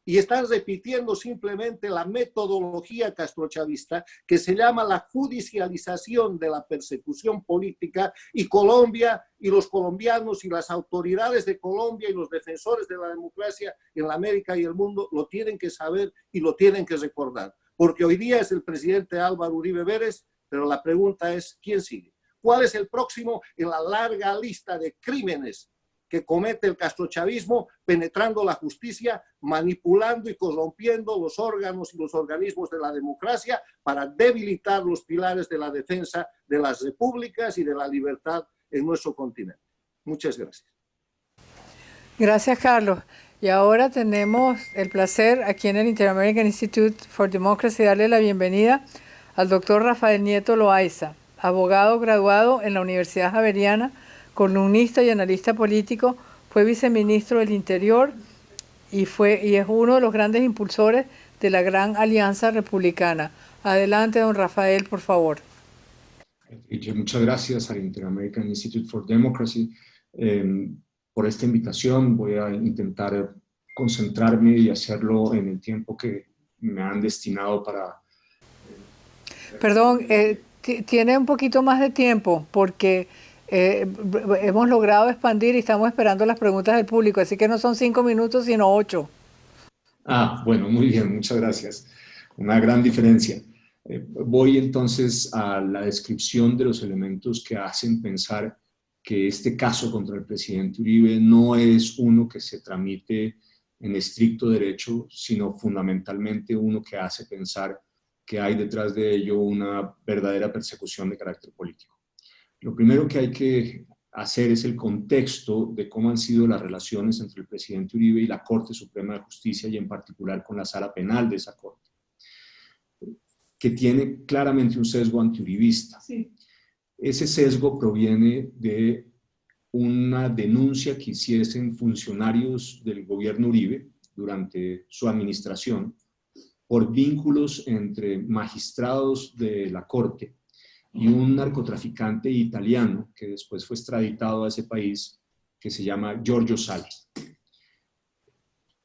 Y están repitiendo simplemente la metodología castrochavista que se llama la judicialización de la persecución política, y Colombia y los colombianos y las autoridades de Colombia y los defensores de la democracia en la América y el mundo lo tienen que saber y lo tienen que recordar. Porque hoy día es el presidente Álvaro Uribe Vélez, pero la pregunta es, ¿quién sigue? ¿Cuál es el próximo en la larga lista de crímenes que comete el castrochavismo, penetrando la justicia, manipulando y corrompiendo los órganos y los organismos de la democracia para debilitar los pilares de la defensa de las repúblicas y de la libertad en nuestro continente? Muchas gracias. Gracias, Carlos. Y ahora tenemos el placer aquí en el Inter-American Institute for Democracy darle la bienvenida al doctor Rafael Nieto Loaiza, abogado graduado en la Universidad Javeriana, columnista y analista político, fue viceministro del Interior y es uno de los grandes impulsores de la Gran Alianza Republicana. Adelante, don Rafael, por favor. Muchas gracias al Inter-American Institute for Democracy por esta invitación. Voy a intentar concentrarme y hacerlo en el tiempo que me han destinado para... Perdón, tiene un poquito más de tiempo porque hemos logrado expandir y estamos esperando las preguntas del público, así que no son 5 minutos, sino 8. Bueno, muy bien, muchas gracias. Una gran diferencia. Voy entonces a la descripción de los elementos que hacen pensar que este caso contra el presidente Uribe no es uno que se tramite en estricto derecho, sino fundamentalmente uno que hace pensar que hay detrás de ello una verdadera persecución de carácter político. Lo primero que hay que hacer es el contexto de cómo han sido las relaciones entre el presidente Uribe y la Corte Suprema de Justicia, y en particular con la sala penal de esa Corte, que tiene claramente un sesgo antiuribista. Sí. Ese sesgo proviene de una denuncia que hiciesen funcionarios del gobierno Uribe durante su administración por vínculos entre magistrados de la Corte y un narcotraficante italiano que después fue extraditado a ese país, que se llama Giorgio Sali.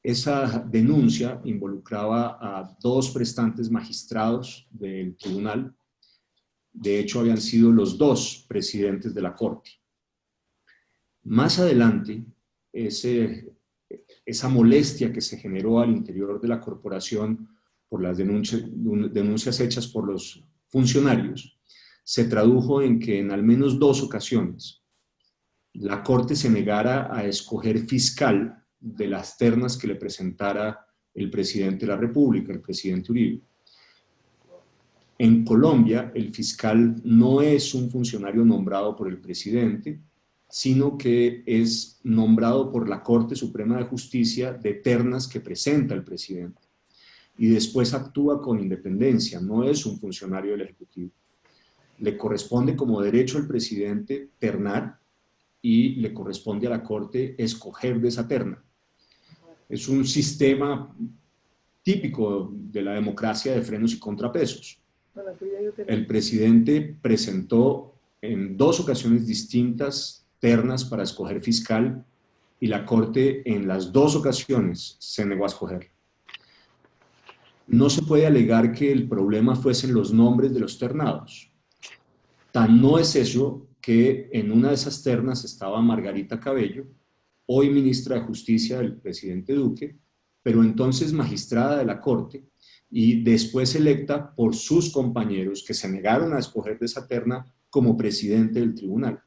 Esa denuncia involucraba a 2 prestantes magistrados del tribunal. De hecho, habían sido los 2 presidentes de la Corte. Más adelante, esa molestia que se generó al interior de la corporación por las denuncias hechas por los funcionarios, se tradujo en que en al menos 2 ocasiones la Corte se negara a escoger fiscal de las ternas que le presentara el presidente de la República, el presidente Uribe. En Colombia, el fiscal no es un funcionario nombrado por el presidente, sino que es nombrado por la Corte Suprema de Justicia de ternas que presenta el presidente. Y después actúa con independencia, no es un funcionario del Ejecutivo. Le corresponde como derecho al presidente ternar y le corresponde a la Corte escoger de esa terna. Es un sistema típico de la democracia de frenos y contrapesos. El presidente presentó en 2 ocasiones distintas ternas para escoger fiscal y la Corte en las 2 ocasiones se negó a escoger. No se puede alegar que el problema fuesen los nombres de los ternados. Tan no es eso que en una de esas ternas estaba Margarita Cabello, hoy ministra de Justicia del presidente Duque, pero entonces magistrada de la Corte y después electa por sus compañeros que se negaron a escoger de esa terna como presidente del tribunal.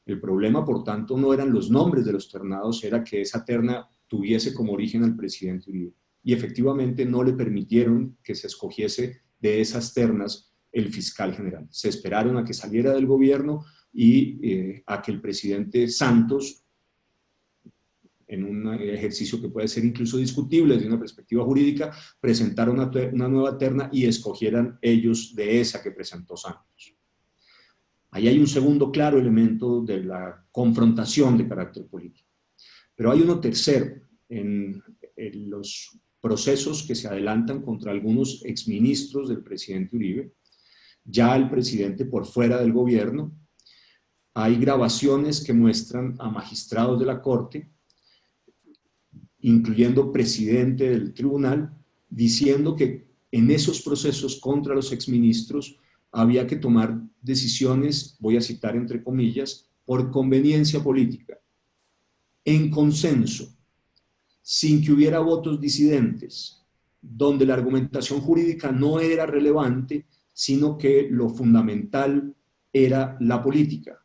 El problema, por tanto, no eran los nombres de los ternados, era que esa terna tuviese como origen al presidente Uribe. Y efectivamente no le permitieron que se escogiese de esas ternas el fiscal general. Se esperaron a que saliera del gobierno y a que el presidente Santos, en un ejercicio que puede ser incluso discutible desde una perspectiva jurídica, presentara una nueva terna y escogieran ellos de esa que presentó Santos. Ahí hay un segundo claro elemento de la confrontación de carácter político. Pero hay uno tercero en los procesos que se adelantan contra algunos exministros del presidente Uribe. Ya el presidente por fuera del gobierno, hay grabaciones que muestran a magistrados de la Corte, incluyendo presidente del tribunal, diciendo que en esos procesos contra los exministros había que tomar decisiones, voy a citar entre comillas, por conveniencia política, en consenso, sin que hubiera votos disidentes, donde la argumentación jurídica no era relevante, sino que lo fundamental era la política.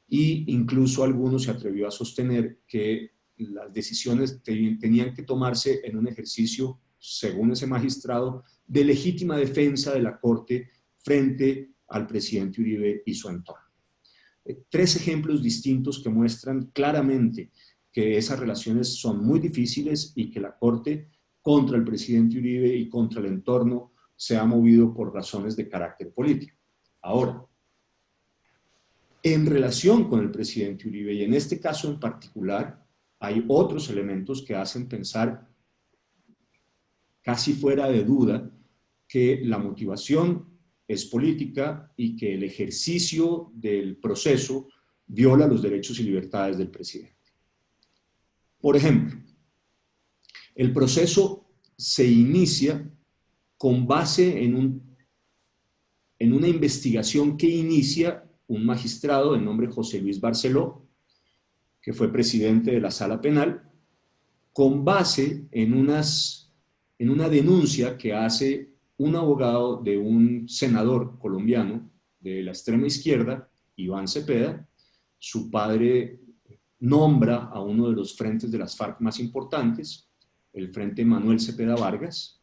Y incluso algunos se atrevió a sostener que las decisiones tenían que tomarse en un ejercicio, según ese magistrado, de legítima defensa de la Corte frente al presidente Uribe y su entorno. 3 ejemplos distintos que muestran claramente que esas relaciones son muy difíciles y que la Corte contra el presidente Uribe y contra el entorno se ha movido por razones de carácter político. Ahora, en relación con el presidente Uribe, y en este caso en particular, hay otros elementos que hacen pensar casi fuera de duda que la motivación es política y que el ejercicio del proceso viola los derechos y libertades del presidente. Por ejemplo, el proceso se inicia con base en una investigación que inicia un magistrado de nombre José Luis Barceló, que fue presidente de la Sala Penal, con base en una denuncia que hace un abogado de un senador colombiano de la extrema izquierda, Iván Cepeda. Su padre nombra a uno de los frentes de las FARC más importantes, el Frente Manuel Cepeda Vargas.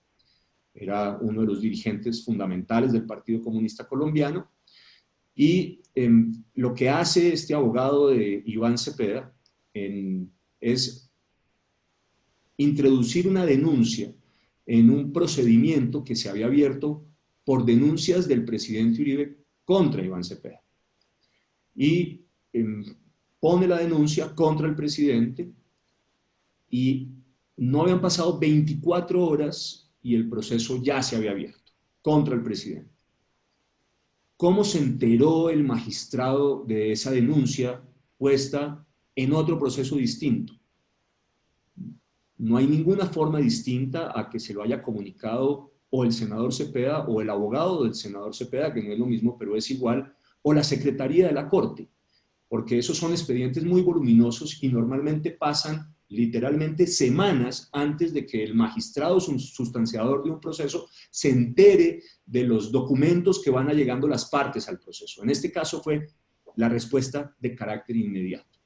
Era uno de los dirigentes fundamentales del Partido Comunista Colombiano. Y lo que hace este abogado de Iván Cepeda es introducir una denuncia en un procedimiento que se había abierto por denuncias del presidente Uribe contra Iván Cepeda. Y pone la denuncia contra el presidente y no habían pasado 24 horas y el proceso ya se había abierto contra el presidente. ¿Cómo se enteró el magistrado de esa denuncia puesta en otro proceso distinto? No hay ninguna forma distinta a que se lo haya comunicado o el senador Cepeda o el abogado del senador Cepeda, que no es lo mismo, pero es igual, o la secretaría de la Corte, porque esos son expedientes muy voluminosos y normalmente pasan literalmente semanas antes de que el magistrado sustanciador de un proceso se entere de los documentos que van llegando las partes al proceso. En este caso fue la respuesta de carácter inmediato.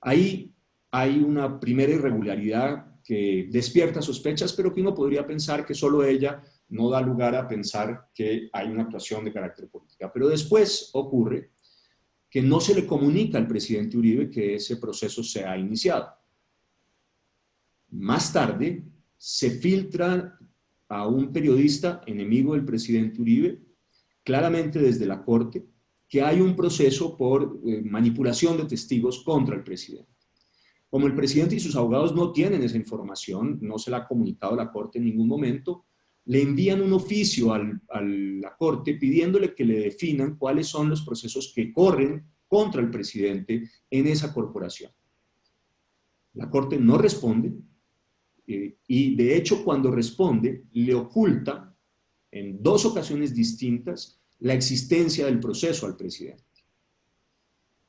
Ahí hay una primera irregularidad que despierta sospechas, pero que uno podría pensar que solo ella no da lugar a pensar que hay una actuación de carácter política. Pero después ocurre que no se le comunica al presidente Uribe que ese proceso se ha iniciado. Más tarde se filtra a un periodista enemigo del presidente Uribe, claramente desde la Corte, que hay un proceso por manipulación de testigos contra el presidente. Como el presidente y sus abogados no tienen esa información, no se la ha comunicado a la Corte en ningún momento, le envían un oficio a la Corte pidiéndole que le definan cuáles son los procesos que corren contra el presidente en esa corporación. La Corte no responde y de hecho cuando responde le oculta en 2 ocasiones distintas la existencia del proceso al presidente.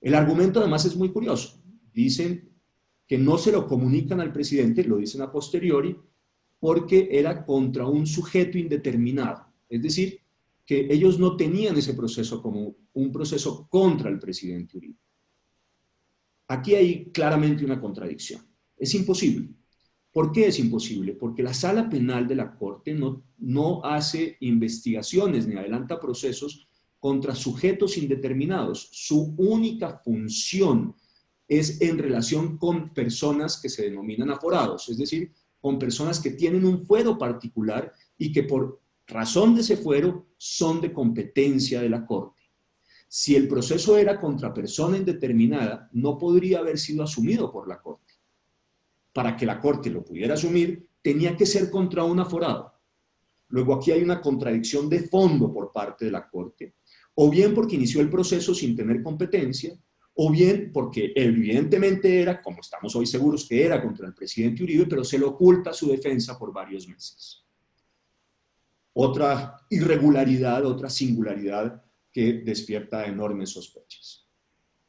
El argumento además es muy curioso. Dicen que no se lo comunican al presidente, lo dicen a posteriori, porque era contra un sujeto indeterminado. Es decir, que ellos no tenían ese proceso como un proceso contra el presidente Uribe. Aquí hay claramente una contradicción. Es imposible. ¿Por qué es imposible? Porque la sala penal de la Corte no hace investigaciones ni adelanta procesos contra sujetos indeterminados. Su única función es en relación con personas que se denominan aforados, es decir, con personas que tienen un fuero particular y que por razón de ese fuero son de competencia de la Corte. Si el proceso era contra persona indeterminada, no podría haber sido asumido por la Corte. Para que la Corte lo pudiera asumir, tenía que ser contra un aforado. Luego aquí hay una contradicción de fondo por parte de la Corte, o bien porque inició el proceso sin tener competencia, o bien porque evidentemente era, como estamos hoy seguros que era contra el presidente Uribe, pero se le oculta su defensa por varios meses. Otra irregularidad, otra singularidad que despierta enormes sospechas.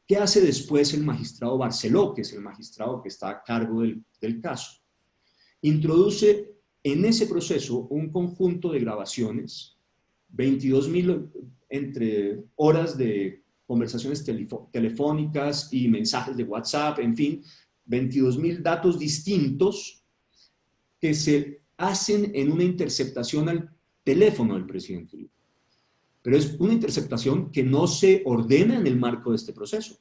¿Qué hace después el magistrado Barceló, que es el magistrado que está a cargo del caso? Introduce en ese proceso un conjunto de grabaciones, 22.000 entre horas de conversaciones telefónicas y mensajes de WhatsApp, en fin, 22.000 datos distintos que se hacen en una interceptación al teléfono del presidente Uribe. Pero es una interceptación que no se ordena en el marco de este proceso,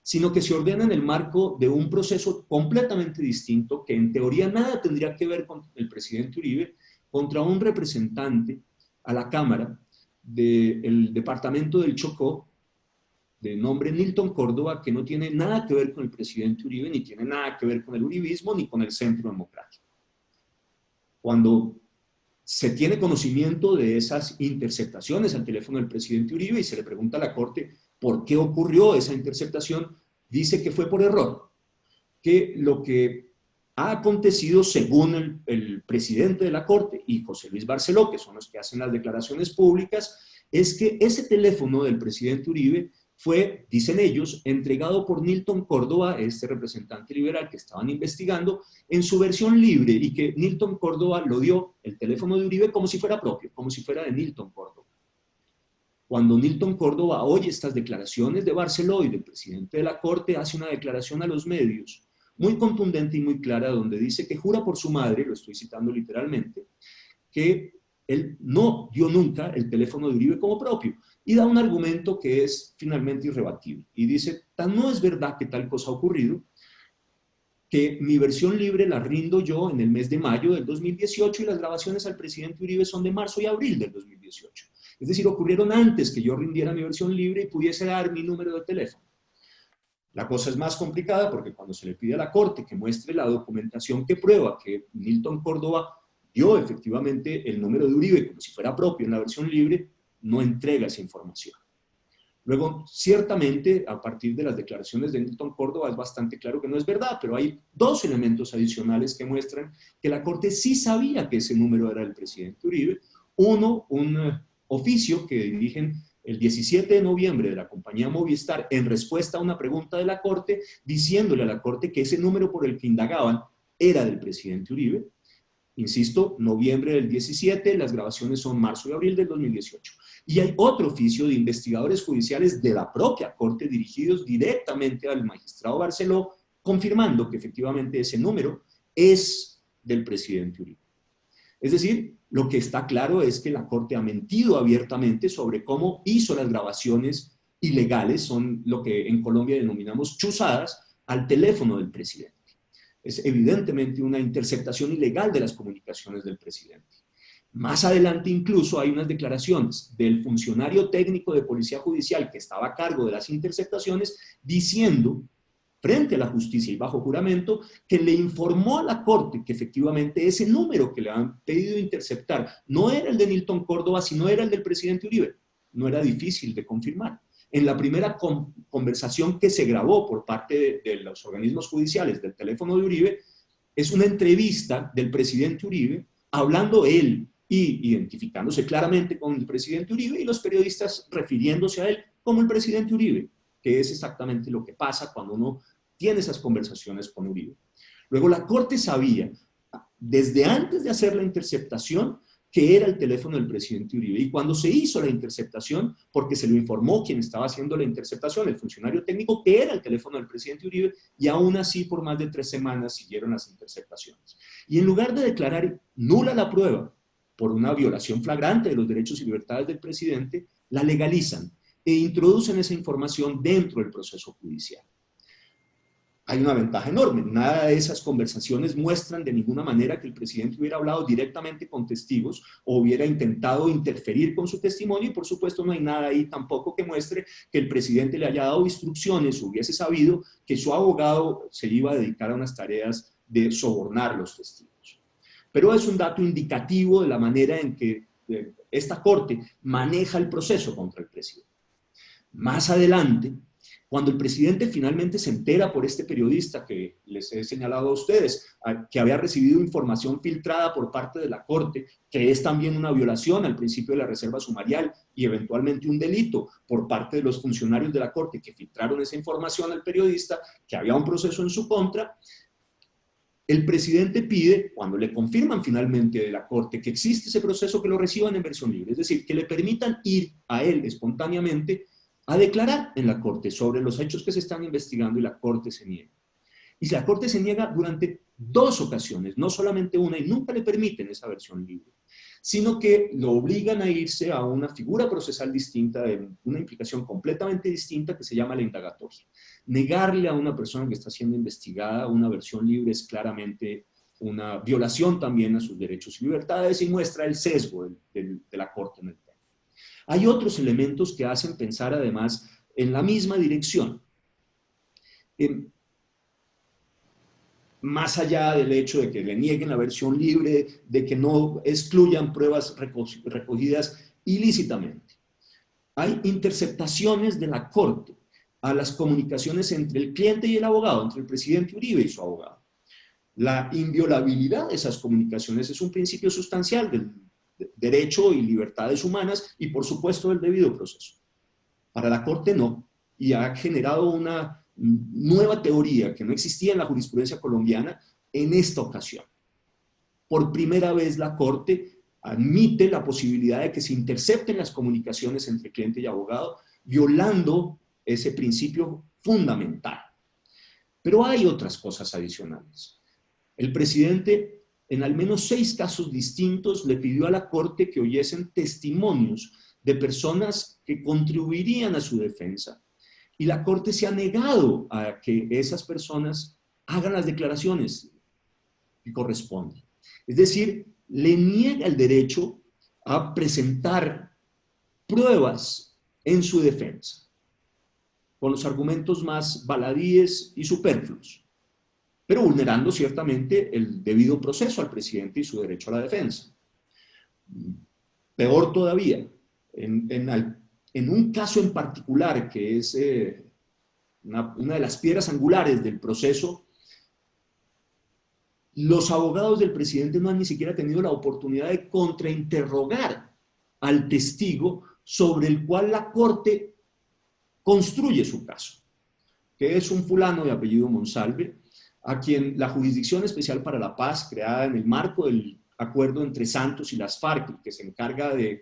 sino que se ordena en el marco de un proceso completamente distinto que en teoría nada tendría que ver con el presidente Uribe, contra un representante a la Cámara del departamento del Chocó, de nombre Nilton Córdoba, que no tiene nada que ver con el presidente Uribe, ni tiene nada que ver con el uribismo, ni con el Centro Democrático. Cuando se tiene conocimiento de esas interceptaciones al teléfono del presidente Uribe y se le pregunta a la Corte por qué ocurrió esa interceptación, dice que fue por error, que lo que ha acontecido según el presidente de la Corte y José Luis Barceló, que son los que hacen las declaraciones públicas, es que ese teléfono del presidente Uribe fue, dicen ellos, entregado por Nilton Córdoba, este representante liberal que estaban investigando, en su versión libre, y que Nilton Córdoba lo dio, el teléfono de Uribe, como si fuera propio, como si fuera de Nilton Córdoba. Cuando Nilton Córdoba oye estas declaraciones de Barceló y del presidente de la Corte, hace una declaración a los medios muy contundente y muy clara, donde dice que jura por su madre, lo estoy citando literalmente, que él no dio nunca el teléfono de Uribe como propio, y da un argumento que es finalmente irrebatible, y dice, no es verdad que tal cosa ha ocurrido, que mi versión libre la rindo yo en el mes de mayo del 2018 y las grabaciones al presidente Uribe son de marzo y abril del 2018. Es decir, ocurrieron antes que yo rindiera mi versión libre y pudiese dar mi número de teléfono. La cosa es más complicada porque cuando se le pide a la Corte que muestre la documentación que prueba que Nilton Córdoba dio efectivamente el número de Uribe como si fuera propio en la versión libre, no entrega esa información. Luego, ciertamente, a partir de las declaraciones de Nilton Córdoba es bastante claro que no es verdad, pero hay dos elementos adicionales que muestran que la Corte sí sabía que ese número era el presidente Uribe. Uno, un oficio que dirigen el 17 de noviembre de la compañía Movistar en respuesta a una pregunta de la Corte, diciéndole a la Corte que ese número por el que indagaban era del presidente Uribe. Insisto, noviembre del 17, las grabaciones son marzo y abril del 2018. Y hay otro oficio de investigadores judiciales de la propia Corte dirigidos directamente al magistrado Barceló, confirmando que efectivamente ese número es del presidente Uribe. Es decir, lo que está claro es que la Corte ha mentido abiertamente sobre cómo hizo las grabaciones ilegales, son lo que en Colombia denominamos chuzadas, al teléfono del presidente. Es evidentemente una interceptación ilegal de las comunicaciones del presidente. Más adelante incluso hay unas declaraciones del funcionario técnico de Policía Judicial que estaba a cargo de las interceptaciones diciendo, frente a la justicia y bajo juramento, que le informó a la Corte que efectivamente ese número que le han pedido interceptar no era el de Nilton Córdoba, sino era el del presidente Uribe. No era difícil de confirmar. En la primera conversación que se grabó por parte de los organismos judiciales del teléfono de Uribe, es una entrevista del presidente Uribe, hablando él y identificándose claramente con el presidente Uribe, y los periodistas refiriéndose a él como el presidente Uribe, que es exactamente lo que pasa cuando uno tiene esas conversaciones con Uribe. Luego la Corte sabía, desde antes de hacer la interceptación, que era el teléfono del presidente Uribe. Y cuando se hizo la interceptación, porque se lo informó quien estaba haciendo la interceptación, el funcionario técnico, que era el teléfono del presidente Uribe, y aún así por más de 3 semanas siguieron las interceptaciones. Y en lugar de declarar nula la prueba por una violación flagrante de los derechos y libertades del presidente, la legalizan e introducen esa información dentro del proceso judicial. Hay una ventaja enorme. Nada de esas conversaciones muestran de ninguna manera que el presidente hubiera hablado directamente con testigos o hubiera intentado interferir con su testimonio, y por supuesto no hay nada ahí tampoco que muestre que el presidente le haya dado instrucciones o hubiese sabido que su abogado se iba a dedicar a unas tareas de sobornar a los testigos. Pero es un dato indicativo de la manera en que esta Corte maneja el proceso contra el presidente. Más adelante, cuando el presidente finalmente se entera por este periodista que les he señalado a ustedes, que había recibido información filtrada por parte de la Corte, que es también una violación al principio de la reserva sumarial y eventualmente un delito por parte de los funcionarios de la Corte que filtraron esa información al periodista, que había un proceso en su contra, el presidente pide, cuando le confirman finalmente de la Corte que existe ese proceso, que lo reciban en versión libre, es decir, que le permitan ir a él espontáneamente a declarar en la Corte sobre los hechos que se están investigando, y la Corte se niega. Y la Corte se niega durante 2 ocasiones, no solamente una, y nunca le permiten esa versión libre, sino que lo obligan a irse a una figura procesal distinta, de una implicación completamente distinta, que se llama la indagatoria. Negarle a una persona que está siendo investigada una versión libre es claramente una violación también a sus derechos y libertades, y muestra el sesgo de la Corte en el tema. Hay otros elementos que hacen pensar además en la misma dirección. Más allá del hecho de que le nieguen la versión libre, de que no excluyan pruebas recogidas ilícitamente. Hay interceptaciones de la Corte a las comunicaciones entre el cliente y el abogado, entre el presidente Uribe y su abogado. La inviolabilidad de esas comunicaciones es un principio sustancial del derecho y libertades humanas y por supuesto del debido proceso. Para la Corte no. y ha generado una nueva teoría que no existía en la jurisprudencia colombiana en esta ocasión. Por primera vez la Corte admite la posibilidad de que se intercepten las comunicaciones entre cliente y abogado, violando ese principio fundamental. Pero hay otras cosas adicionales. El presidente, en al menos 6 casos distintos, le pidió a la Corte que oyesen testimonios de personas que contribuirían a su defensa, y la Corte se ha negado a que esas personas hagan las declaraciones que corresponden. Es decir, le niega el derecho a presentar pruebas en su defensa, con los argumentos más baladíes y superfluos, pero vulnerando ciertamente el debido proceso al presidente y su derecho a la defensa. Peor todavía, en un caso en particular que es una de las piedras angulares del proceso, los abogados del presidente no han ni siquiera tenido la oportunidad de contrainterrogar al testigo sobre el cual la Corte construye su caso, que es un fulano de apellido Monsalve, a quien la Jurisdicción Especial para la Paz, creada en el marco del acuerdo entre Santos y las FARC, que se encarga de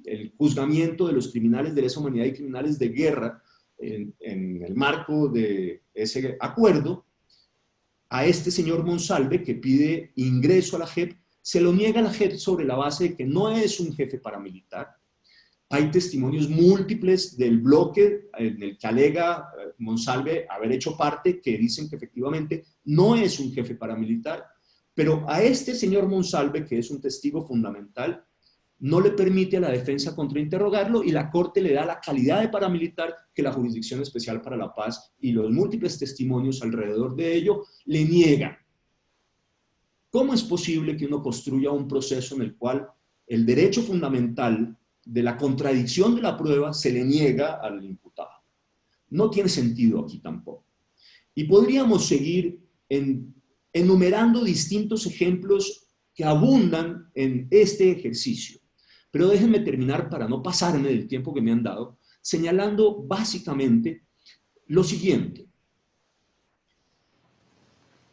el juzgamiento de los criminales de lesa humanidad y criminales de guerra, en el marco de ese acuerdo, a este señor Monsalve, que pide ingreso a la JEP, se lo niega a la JEP sobre la base de que no es un jefe paramilitar. Hay testimonios múltiples del bloque en el que alega Monsalve haber hecho parte, que dicen que efectivamente no es un jefe paramilitar, pero a este señor Monsalve, que es un testigo fundamental, no le permite a la defensa contrainterrogarlo, y la Corte le da la calidad de paramilitar que la Jurisdicción Especial para la Paz y los múltiples testimonios alrededor de ello le niegan. ¿Cómo es posible que uno construya un proceso en el cual el derecho fundamental de la contradicción de la prueba se le niega al imputado? No tiene sentido aquí tampoco. Y podríamos seguir enumerando distintos ejemplos que abundan en este ejercicio. Pero déjenme terminar, para no pasarme del tiempo que me han dado, señalando básicamente lo siguiente.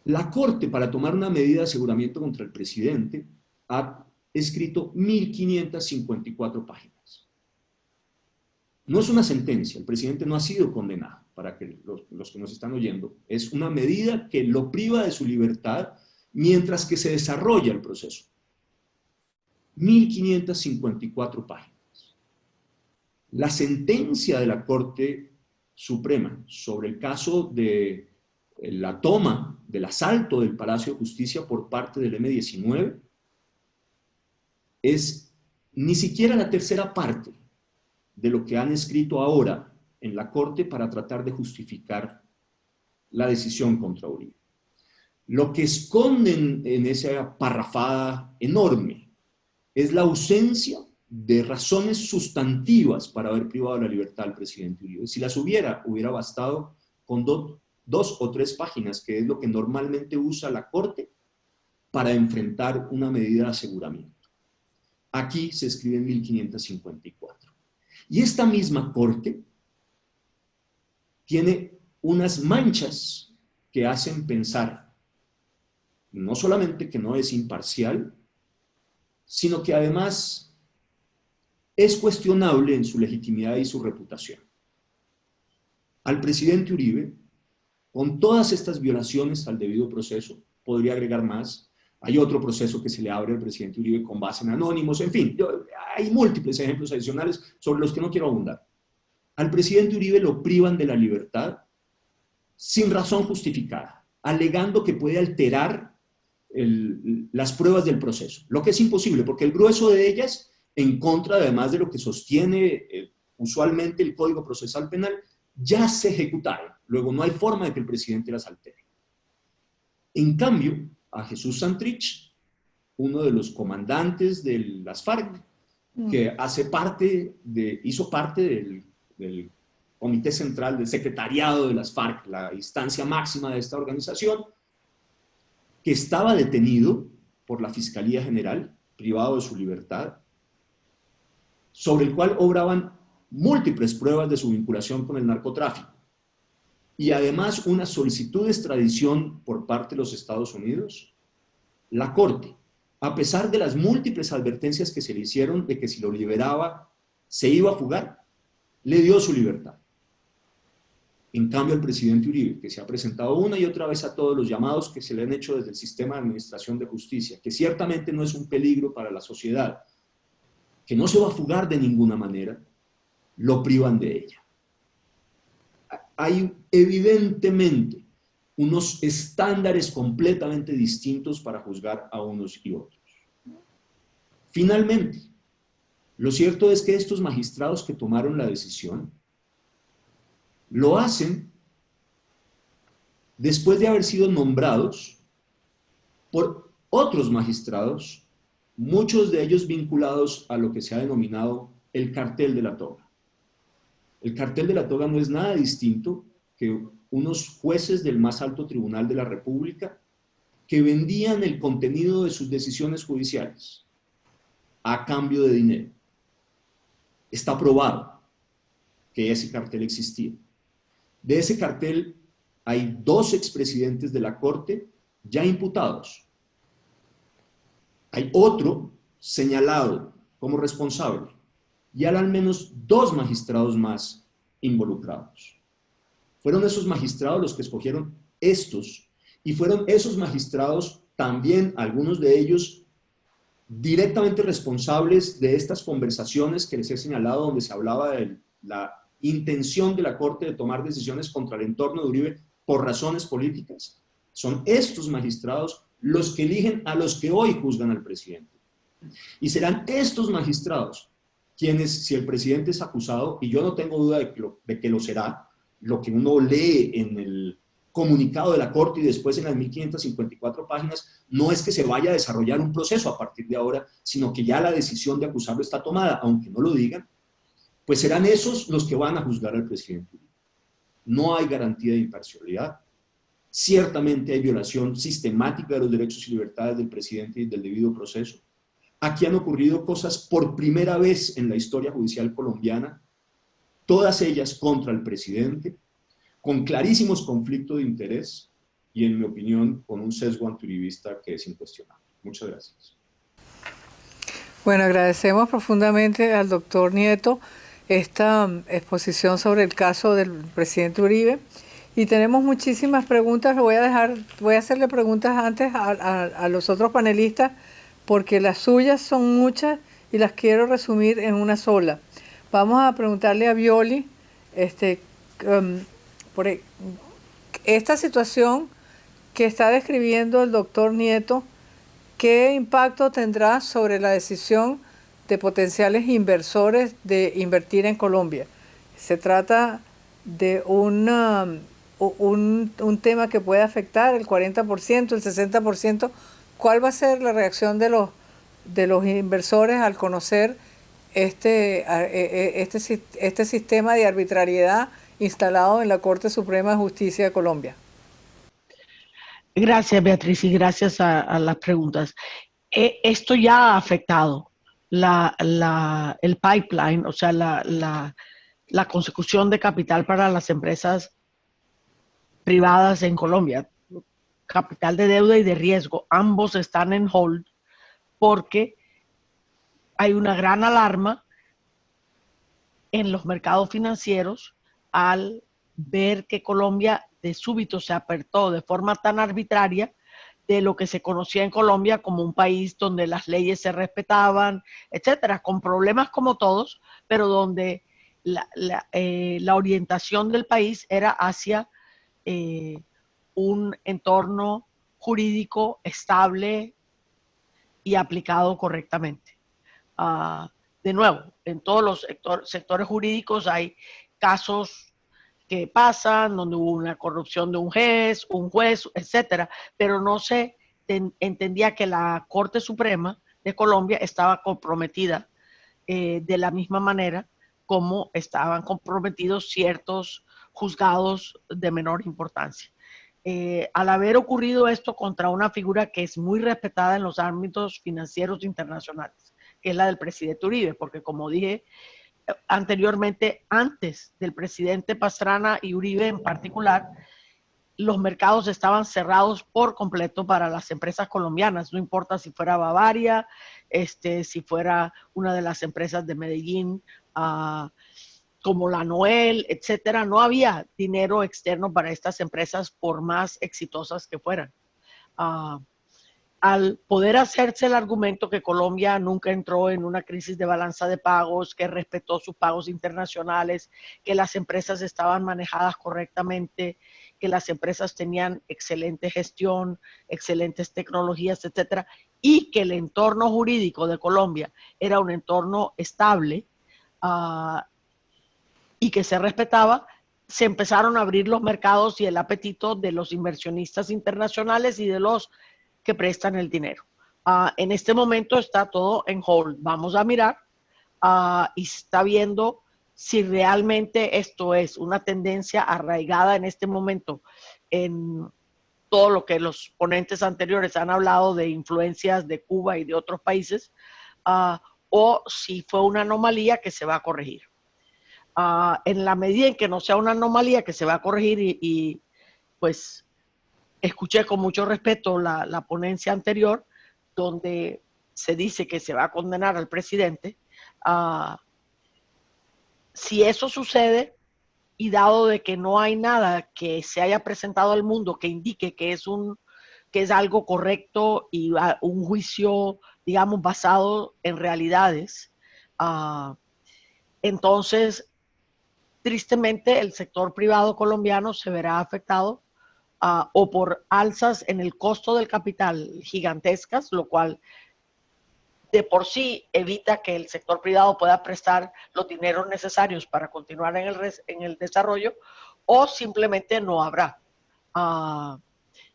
La Corte, para tomar una medida de aseguramiento contra el presidente, ha escrito 1.554 páginas. No es una sentencia, el presidente no ha sido condenado, para que los que nos están oyendo. Es una medida que lo priva de su libertad mientras que se desarrolla el proceso. 1.554 páginas. La sentencia de la Corte Suprema sobre el caso de la toma, del asalto del Palacio de Justicia por parte del M-19 es ni siquiera la tercera parte de lo que han escrito ahora en la Corte para tratar de justificar la decisión contra Uribe. Lo que esconden en esa parrafada enorme es la ausencia de razones sustantivas para haber privado de la libertad al presidente Uribe. Si las hubiera bastado con dos o tres páginas, que es lo que normalmente usa la Corte para enfrentar una medida de aseguramiento. Aquí se escribe en 1554. Y esta misma Corte tiene unas manchas que hacen pensar no solamente que no es imparcial, sino que además es cuestionable en su legitimidad y su reputación. Al presidente Uribe, con todas estas violaciones al debido proceso, podría agregar más. Hay otro proceso que se le abre al presidente Uribe con base en anónimos, en fin, hay múltiples ejemplos adicionales sobre los que no quiero abundar. Al presidente Uribe lo privan de la libertad sin razón justificada, alegando que puede alterar las pruebas del proceso, lo que es imposible, porque el grueso de ellas, en contra además de lo que sostiene usualmente el Código Procesal Penal, ya se ejecutaron. Luego no hay forma de que el presidente las altere. En cambio, a Jesús Santrich, uno de los comandantes de las FARC, que hizo parte del Comité Central, del Secretariado de las FARC, la instancia máxima de esta organización, que estaba detenido por la Fiscalía General, privado de su libertad, sobre el cual obraban múltiples pruebas de su vinculación con el narcotráfico y además una solicitud de extradición por parte de los Estados Unidos, la Corte, a pesar de las múltiples advertencias que se le hicieron de que si lo liberaba se iba a fugar, le dio su libertad. En cambio, el presidente Uribe, que se ha presentado una y otra vez a todos los llamados que se le han hecho desde el sistema de administración de justicia, que ciertamente no es un peligro para la sociedad, que no se va a fugar de ninguna manera, lo privan de ella. Hay evidentemente unos estándares completamente distintos para juzgar a unos y otros. Finalmente, lo cierto es que estos magistrados que tomaron la decisión lo hacen después de haber sido nombrados por otros magistrados, muchos de ellos vinculados a lo que se ha denominado el cartel de la toga. El cartel de la toga no es nada distinto que unos jueces del más alto tribunal de la República que vendían el contenido de sus decisiones judiciales a cambio de dinero. Está probado que ese cartel existía. De ese cartel hay 2 expresidentes de la Corte ya imputados. Hay otro señalado como responsable y hay al menos 2 magistrados más involucrados. Fueron esos magistrados los que escogieron estos y fueron esos magistrados también, algunos de ellos, directamente responsables de estas conversaciones que les he señalado donde se hablaba de la intención de la Corte de tomar decisiones contra el entorno de Uribe por razones políticas. Son estos magistrados los que eligen a los que hoy juzgan al presidente. Y serán estos magistrados quienes, si el presidente es acusado, y yo no tengo duda de que lo será, lo que uno lee en el comunicado de la Corte y después en las 1554 páginas, no es que se vaya a desarrollar un proceso a partir de ahora, sino que ya la decisión de acusarlo está tomada, aunque no lo digan, pues serán esos los que van a juzgar al presidente. No hay garantía de imparcialidad. Ciertamente hay violación sistemática de los derechos y libertades del presidente y del debido proceso. Aquí han ocurrido cosas por primera vez en la historia judicial colombiana, todas ellas contra el presidente, con clarísimos conflictos de interés y, en mi opinión, con un sesgo antiuribista que es incuestionable. Muchas gracias. Bueno, agradecemos profundamente al doctor Nieto esta exposición sobre el caso del presidente Uribe y tenemos muchísimas preguntas. Voy a hacerle preguntas antes a los otros panelistas porque las suyas son muchas y las quiero resumir en una sola. Vamos a preguntarle a Violi por esta situación que está describiendo el doctor Nieto, ¿qué impacto tendrá sobre la decisión de potenciales inversores de invertir en Colombia? Se trata de un tema que puede afectar el 40%, el 60%. ¿Cuál va a ser la reacción de los inversores al conocer este sistema de arbitrariedad instalado en la Corte Suprema de Justicia de Colombia? Gracias, Beatriz, y gracias a las preguntas. Esto ya ha afectado el pipeline, o sea, la consecución de capital para las empresas privadas en Colombia. Capital de deuda y de riesgo, ambos están en hold porque hay una gran alarma en los mercados financieros al ver que Colombia de súbito se apartó de forma tan arbitraria de lo que se conocía en Colombia como un país donde las leyes se respetaban, etcétera, con problemas como todos, pero donde la orientación del país era hacia un entorno jurídico estable y aplicado correctamente. De nuevo, en todos los sectores jurídicos hay casos que pasan, donde hubo una corrupción de un juez, etcétera, pero no se entendía que la Corte Suprema de Colombia estaba comprometida de la misma manera como estaban comprometidos ciertos juzgados de menor importancia. Al haber ocurrido esto contra una figura que es muy respetada en los ámbitos financieros internacionales, que es la del presidente Uribe, porque como dije, anteriormente, antes del presidente Pastrana y Uribe en particular, los mercados estaban cerrados por completo para las empresas colombianas, no importa si fuera Bavaria, si fuera una de las empresas de Medellín, como la Noel, etcétera. No había dinero externo para estas empresas por más exitosas que fueran. Al poder hacerse el argumento que Colombia nunca entró en una crisis de balanza de pagos, que respetó sus pagos internacionales, que las empresas estaban manejadas correctamente, que las empresas tenían excelente gestión, excelentes tecnologías, etcétera, y que el entorno jurídico de Colombia era un entorno estable y que se respetaba, se empezaron a abrir los mercados y el apetito de los inversionistas internacionales y de los que prestan el dinero. En este momento está todo en hold. Vamos a mirar y está viendo si realmente esto es una tendencia arraigada en este momento en todo lo que los ponentes anteriores han hablado de influencias de Cuba y de otros países, o si fue una anomalía que se va a corregir. En la medida en que no sea una anomalía que se va a corregir y pues escuché con mucho respeto la ponencia anterior, donde se dice que se va a condenar al presidente. Si eso sucede, y dado de que no hay nada que se haya presentado al mundo que indique que es algo correcto y un juicio, digamos, basado en realidades, entonces, tristemente, el sector privado colombiano se verá afectado o por alzas en el costo del capital gigantescas, lo cual de por sí evita que el sector privado pueda prestar los dineros necesarios para continuar en el desarrollo, o simplemente no habrá.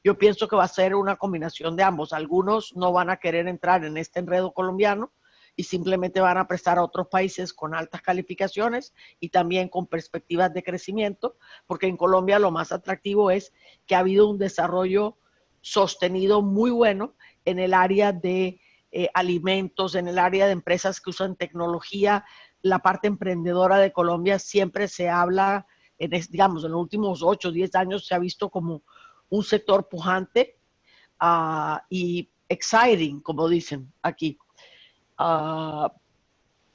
Yo pienso que va a ser una combinación de ambos. Algunos no van a querer entrar en este enredo colombiano y simplemente van a prestar a otros países con altas calificaciones y también con perspectivas de crecimiento, porque en Colombia lo más atractivo es que ha habido un desarrollo sostenido muy bueno en el área de alimentos, en el área de empresas que usan tecnología. La parte emprendedora de Colombia siempre se habla, digamos, en los últimos 8 o 10 años se ha visto como un sector pujante y exciting, como dicen aquí.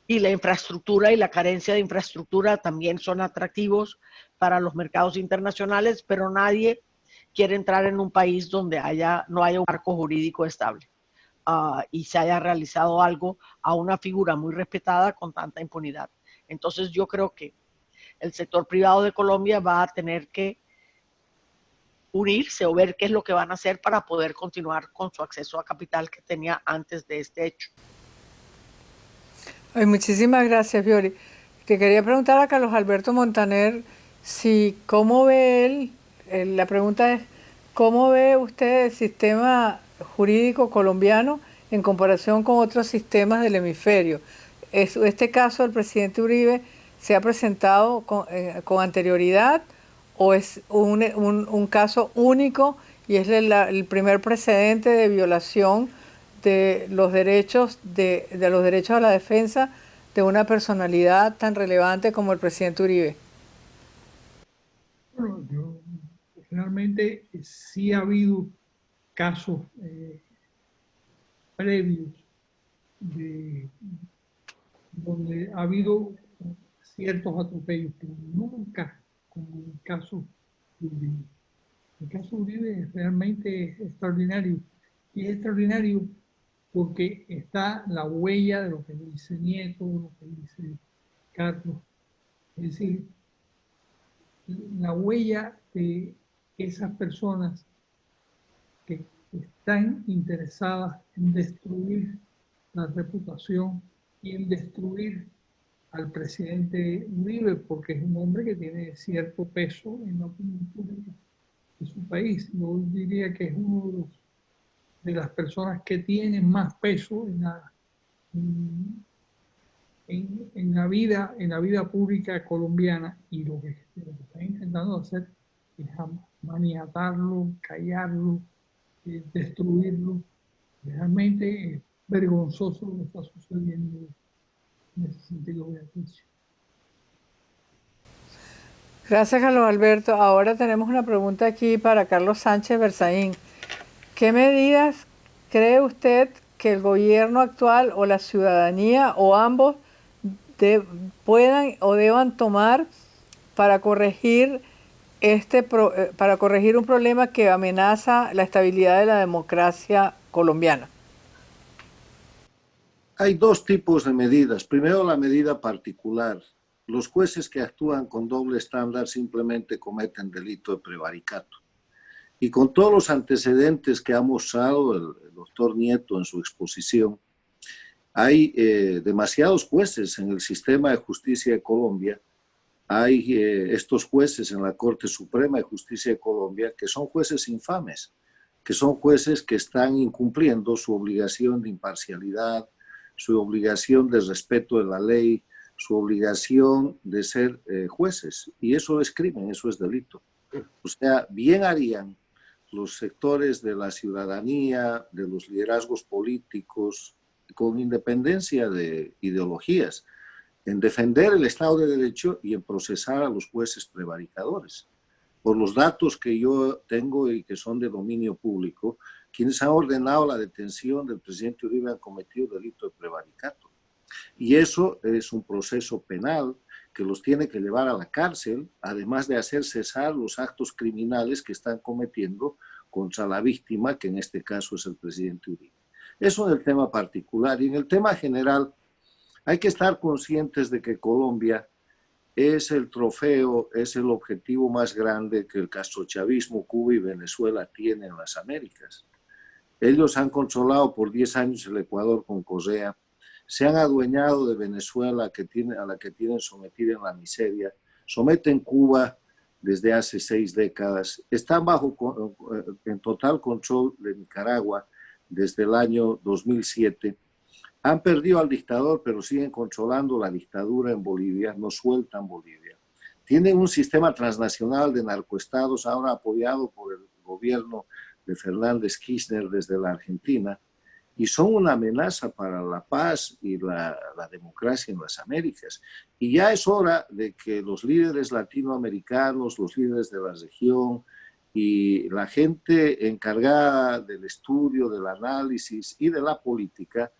Y la infraestructura y la carencia de infraestructura también son atractivos para los mercados internacionales, pero nadie quiere entrar en un país donde no haya un marco jurídico estable y se haya realizado algo a una figura muy respetada con tanta impunidad. Entonces yo creo que el sector privado de Colombia va a tener que unirse o ver qué es lo que van a hacer para poder continuar con su acceso a capital que tenía antes de este hecho. Ay, muchísimas gracias, Fiori. Te quería preguntar a Carlos Alberto Montaner si cómo ve él, la pregunta es, ¿cómo ve usted el sistema jurídico colombiano en comparación con otros sistemas del hemisferio? ¿Este caso del presidente Uribe se ha presentado con anterioridad o es un caso único y es el primer precedente de violación de los derechos los derechos a la defensa de una personalidad tan relevante como el presidente Uribe? Bueno, realmente sí ha habido casos previos donde ha habido ciertos atropellos, pero nunca como el caso de Uribe. El caso de Uribe es realmente extraordinario. Y es extraordinario porque está la huella de lo que dice Nieto, de lo que dice Carlos. Es decir, la huella de esas personas que están interesadas en destruir la reputación y en destruir al presidente Uribe, porque es un hombre que tiene cierto peso en la opinión pública de su país. Yo diría que es uno de las personas que tienen más peso en la vida pública colombiana, y lo que están intentando hacer es maniatarlo, callarlo, destruirlo. Realmente es vergonzoso lo que está sucediendo en ese sentido, Beatriz. Gracias, Carlos Alberto. Ahora tenemos una pregunta aquí para Carlos Sánchez Berzaín. ¿Qué medidas cree usted que el gobierno actual o la ciudadanía o ambos puedan o deban tomar para corregir un problema que amenaza la estabilidad de la democracia colombiana? Hay dos tipos de medidas. Primero, la medida particular. Los jueces que actúan con doble estándar simplemente cometen delito de prevaricato. Y con todos los antecedentes que ha mostrado el doctor Nieto en su exposición, hay demasiados jueces en el sistema de justicia de Colombia. Hay estos jueces en la Corte Suprema de Justicia de Colombia que son jueces infames, que son jueces que están incumpliendo su obligación de imparcialidad, su obligación de respeto de la ley, su obligación de ser jueces. Y eso es crimen, eso es delito. O sea, bien harían los sectores de la ciudadanía, de los liderazgos políticos, con independencia de ideologías, en defender el Estado de Derecho y en procesar a los jueces prevaricadores. Por los datos que yo tengo y que son de dominio público, quienes han ordenado la detención del presidente Uribe han cometido delito de prevaricato. Y eso es un proceso penal que los tiene que llevar a la cárcel, además de hacer cesar los actos criminales que están cometiendo contra la víctima, que en este caso es el presidente Uribe. Eso en el tema particular. Y en el tema general, hay que estar conscientes de que Colombia es el trofeo, es el objetivo más grande que el castrochavismo, Cuba y Venezuela tienen en las Américas. Ellos han controlado por 10 años el Ecuador con Correa, se han adueñado de Venezuela, a la que tienen sometida en la miseria, someten Cuba desde hace 6 décadas, están en total control de Nicaragua desde el año 2007, han perdido al dictador, pero siguen controlando la dictadura en Bolivia, no sueltan Bolivia. Tienen un sistema transnacional de narcoestados, ahora apoyado por el gobierno de Fernández Kirchner desde la Argentina, y son una amenaza para la paz y la democracia en las Américas. Y ya es hora de que los líderes latinoamericanos, los líderes de la región y la gente encargada del estudio, del análisis y de la política,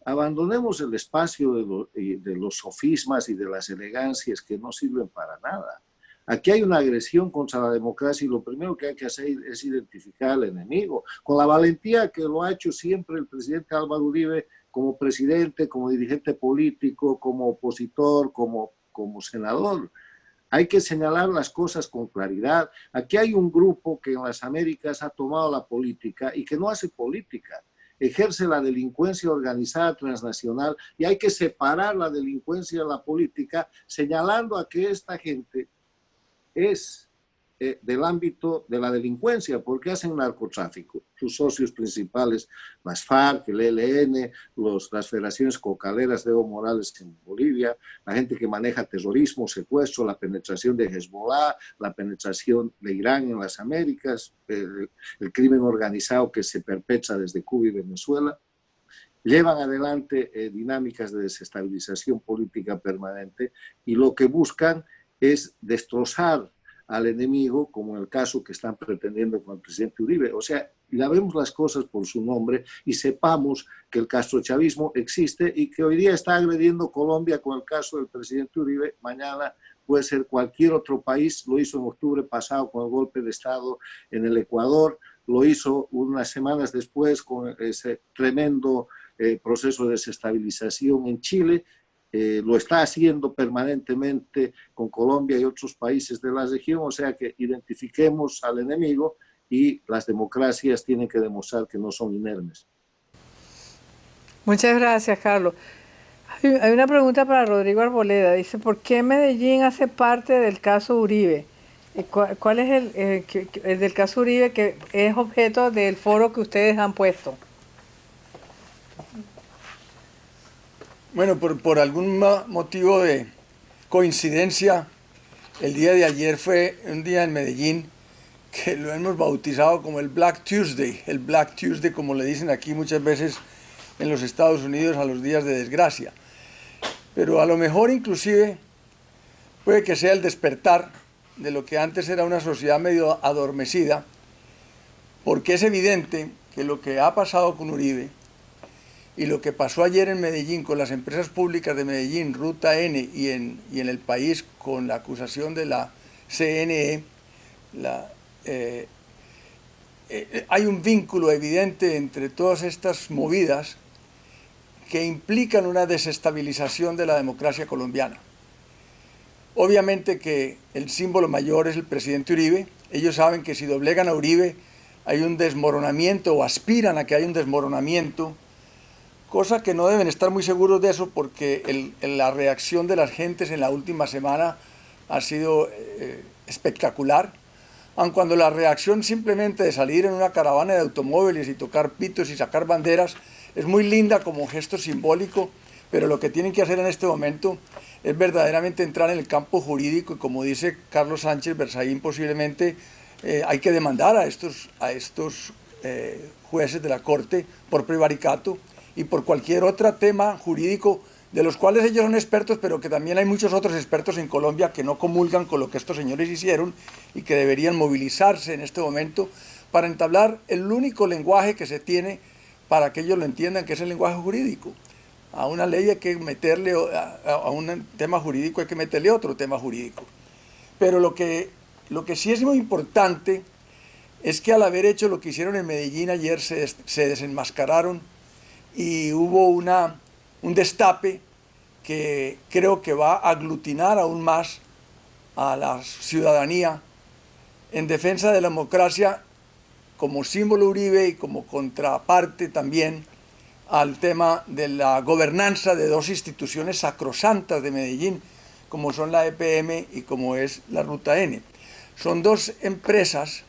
abandonemos el espacio de los sofismas y de las elegancias que no sirven para nada. Aquí hay una agresión contra la democracia y lo primero que hay que hacer es identificar al enemigo, con la valentía que lo ha hecho siempre el presidente Álvaro Uribe como presidente, como dirigente político, como opositor, como senador. Hay que señalar las cosas con claridad. Aquí hay un grupo que en las Américas ha tomado la política y que no hace política. Ejerce la delincuencia organizada transnacional y hay que separar la delincuencia de la política, señalando a que esta gente es del ámbito de la delincuencia, porque hacen narcotráfico. Sus socios principales, las FARC, el ELN, las federaciones cocaleras de Evo Morales en Bolivia, la gente que maneja terrorismo, secuestro, la penetración de Hezbollah, la penetración de Irán en las Américas, el crimen organizado que se perpetra desde Cuba y Venezuela, llevan adelante dinámicas de desestabilización política permanente y lo que buscan es destrozar al enemigo, como en el caso que están pretendiendo con el presidente Uribe. O sea, llamemos las cosas por su nombre y sepamos que el castrochavismo existe y que hoy día está agrediendo Colombia con el caso del presidente Uribe. Mañana puede ser cualquier otro país. Lo hizo en octubre pasado con el golpe de Estado en el Ecuador. Lo hizo unas semanas después con ese tremendo proceso de desestabilización en Chile. Lo está haciendo permanentemente con Colombia y otros países de la región, o sea que identifiquemos al enemigo y las democracias tienen que demostrar que no son inermes. Muchas gracias, Carlos. Hay una pregunta para Rodrigo Arboleda. Dice, ¿por qué Medellín hace parte del caso Uribe? ¿Cuál es el del caso Uribe que es objeto del foro que ustedes han puesto? Bueno, por algún motivo de coincidencia, el día de ayer fue un día en Medellín que lo hemos bautizado como el Black Tuesday, como le dicen aquí muchas veces en los Estados Unidos a los días de desgracia. Pero a lo mejor inclusive puede que sea el despertar de lo que antes era una sociedad medio adormecida, porque es evidente que lo que ha pasado con Uribe y lo que pasó ayer en Medellín con las empresas públicas de Medellín, Ruta N, y en el país con la acusación de la CNE, hay un vínculo evidente entre todas estas movidas que implican una desestabilización de la democracia colombiana. Obviamente que el símbolo mayor es el presidente Uribe. Ellos saben que si doblegan a Uribe hay un desmoronamiento, o aspiran a que haya un desmoronamiento, cosa que no deben estar muy seguros de eso, porque la reacción de las gentes en la última semana ha sido espectacular. Aun cuando la reacción simplemente de salir en una caravana de automóviles y tocar pitos y sacar banderas es muy linda como gesto simbólico, pero lo que tienen que hacer en este momento es verdaderamente entrar en el campo jurídico, y como dice Carlos Sánchez Berzaín, posiblemente hay que demandar a estos jueces de la Corte por prevaricato y por cualquier otro tema jurídico de los cuales ellos son expertos, pero que también hay muchos otros expertos en Colombia que no comulgan con lo que estos señores hicieron y que deberían movilizarse en este momento para entablar el único lenguaje que se tiene para que ellos lo entiendan, que es el lenguaje jurídico. A una ley hay que meterle, a un tema jurídico hay que meterle otro tema jurídico. Pero lo que sí es muy importante es que al haber hecho lo que hicieron en Medellín ayer se desenmascararon y hubo un destape que creo que va a aglutinar aún más a la ciudadanía en defensa de la democracia como símbolo Uribe y como contraparte también al tema de la gobernanza de dos instituciones sacrosantas de Medellín, como son la EPM y como es la Ruta N. Son dos empresas,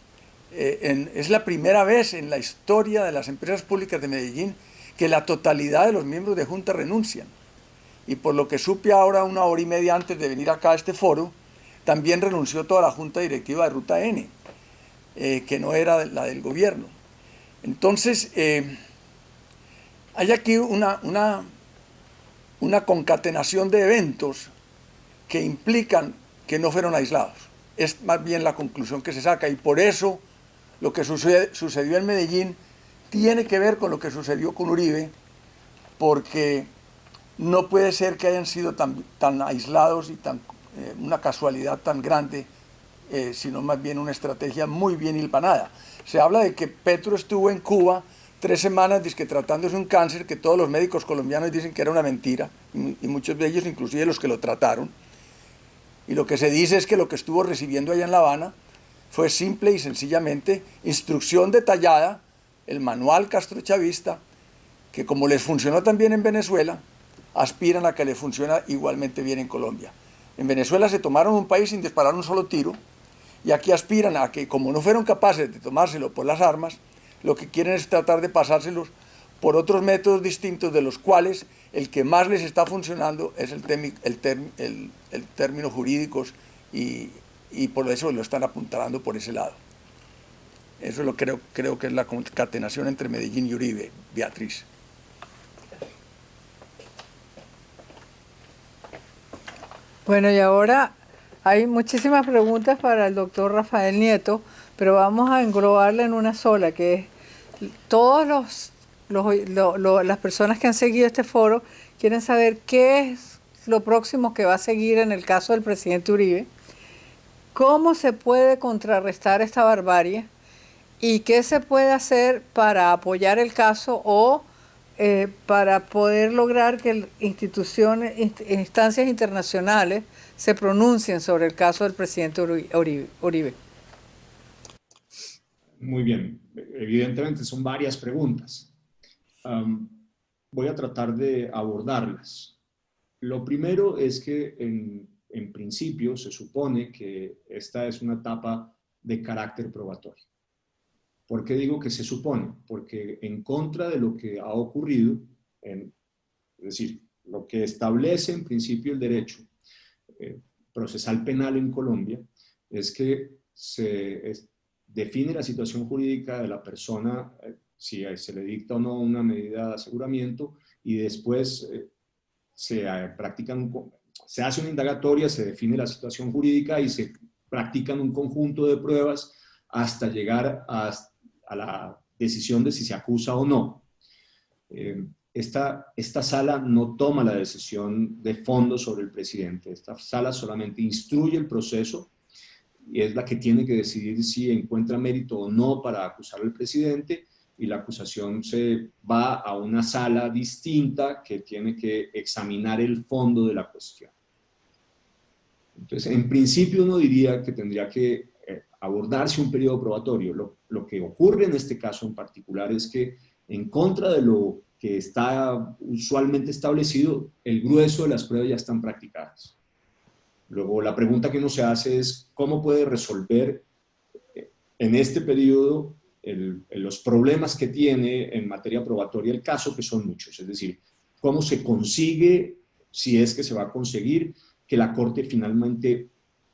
es la primera vez en la historia de las empresas públicas de Medellín que la totalidad de los miembros de Junta renuncian. Y por lo que supe ahora, una hora y media antes de venir acá a este foro, también renunció toda la Junta Directiva de Ruta N, que no era la del gobierno. Entonces, hay aquí una concatenación de eventos que implican que no fueron aislados. Es más bien la conclusión que se saca, y por eso lo que sucedió en Medellín tiene que ver con lo que sucedió con Uribe, porque no puede ser que hayan sido tan aislados y una casualidad tan grande, sino más bien una estrategia muy bien hilvanada. Se habla de que Petro estuvo en Cuba 3 semanas dizque tratándose un cáncer que todos los médicos colombianos dicen que era una mentira, y muchos de ellos, inclusive los que lo trataron. Y lo que se dice es que lo que estuvo recibiendo allá en La Habana fue simple y sencillamente instrucción detallada, el manual castrochavista, que como les funcionó tan bien en Venezuela, aspiran a que le funcione igualmente bien en Colombia. En Venezuela se tomaron un país sin disparar un solo tiro, y aquí aspiran a que, como no fueron capaces de tomárselo por las armas, lo que quieren es tratar de pasárselos por otros métodos distintos, de los cuales el que más les está funcionando es el término jurídicos, y por eso lo están apuntalando por ese lado. Eso lo creo que es la concatenación entre Medellín y Uribe, Beatriz. Bueno, y ahora hay muchísimas preguntas para el doctor Rafael Nieto, pero vamos a englobarla en una sola, que es todos las personas que han seguido este foro quieren saber qué es lo próximo que va a seguir en el caso del presidente Uribe, cómo se puede contrarrestar esta barbarie y qué se puede hacer para apoyar el caso o para poder lograr que instancias internacionales se pronuncien sobre el caso del presidente Uribe. Muy bien, evidentemente son varias preguntas. Voy a tratar de abordarlas. Lo primero es que en principio se supone que esta es una etapa de carácter probatorio. ¿Por qué digo que se supone? Porque en contra de lo que ha ocurrido, es decir, lo que establece en principio el derecho procesal penal en Colombia, es que se define la situación jurídica de la persona, si se le dicta o no una medida de aseguramiento, y después se hace una indagatoria, se define la situación jurídica y se practican un conjunto de pruebas hasta llegar a la decisión de si se acusa o no. Esta sala no toma la decisión de fondo sobre el presidente. Esta sala solamente instruye el proceso y es la que tiene que decidir si encuentra mérito o no para acusar al presidente, y la acusación se va a una sala distinta que tiene que examinar el fondo de la cuestión. Entonces, en principio uno diría que tendría que abordarse un periodo probatorio. Lo que ocurre en este caso en particular es que, en contra de lo que está usualmente establecido, el grueso de las pruebas ya están practicadas. Luego, la pregunta que uno se hace es cómo puede resolver en este periodo los problemas que tiene en materia probatoria el caso, que son muchos. Es decir, cómo se consigue, si es que se va a conseguir, que la Corte finalmente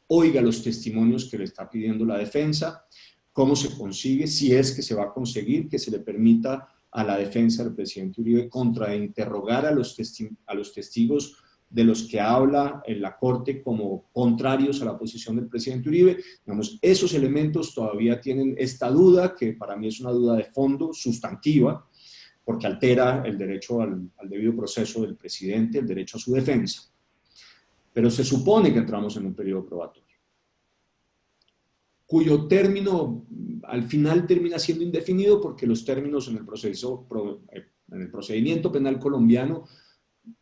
oiga los testimonios que le está pidiendo la defensa, cómo se consigue, si es que se va a conseguir, que se le permita a la defensa del presidente Uribe contrainterrogar a los testigos de los que habla en la Corte como contrarios a la posición del presidente Uribe. Digamos, esos elementos todavía tienen esta duda, que para mí es una duda de fondo, sustantiva, porque altera el derecho al debido proceso del presidente, el derecho a su defensa. Pero se supone que entramos en un periodo probatorio, cuyo término al final termina siendo indefinido, porque los términos en el procedimiento penal colombiano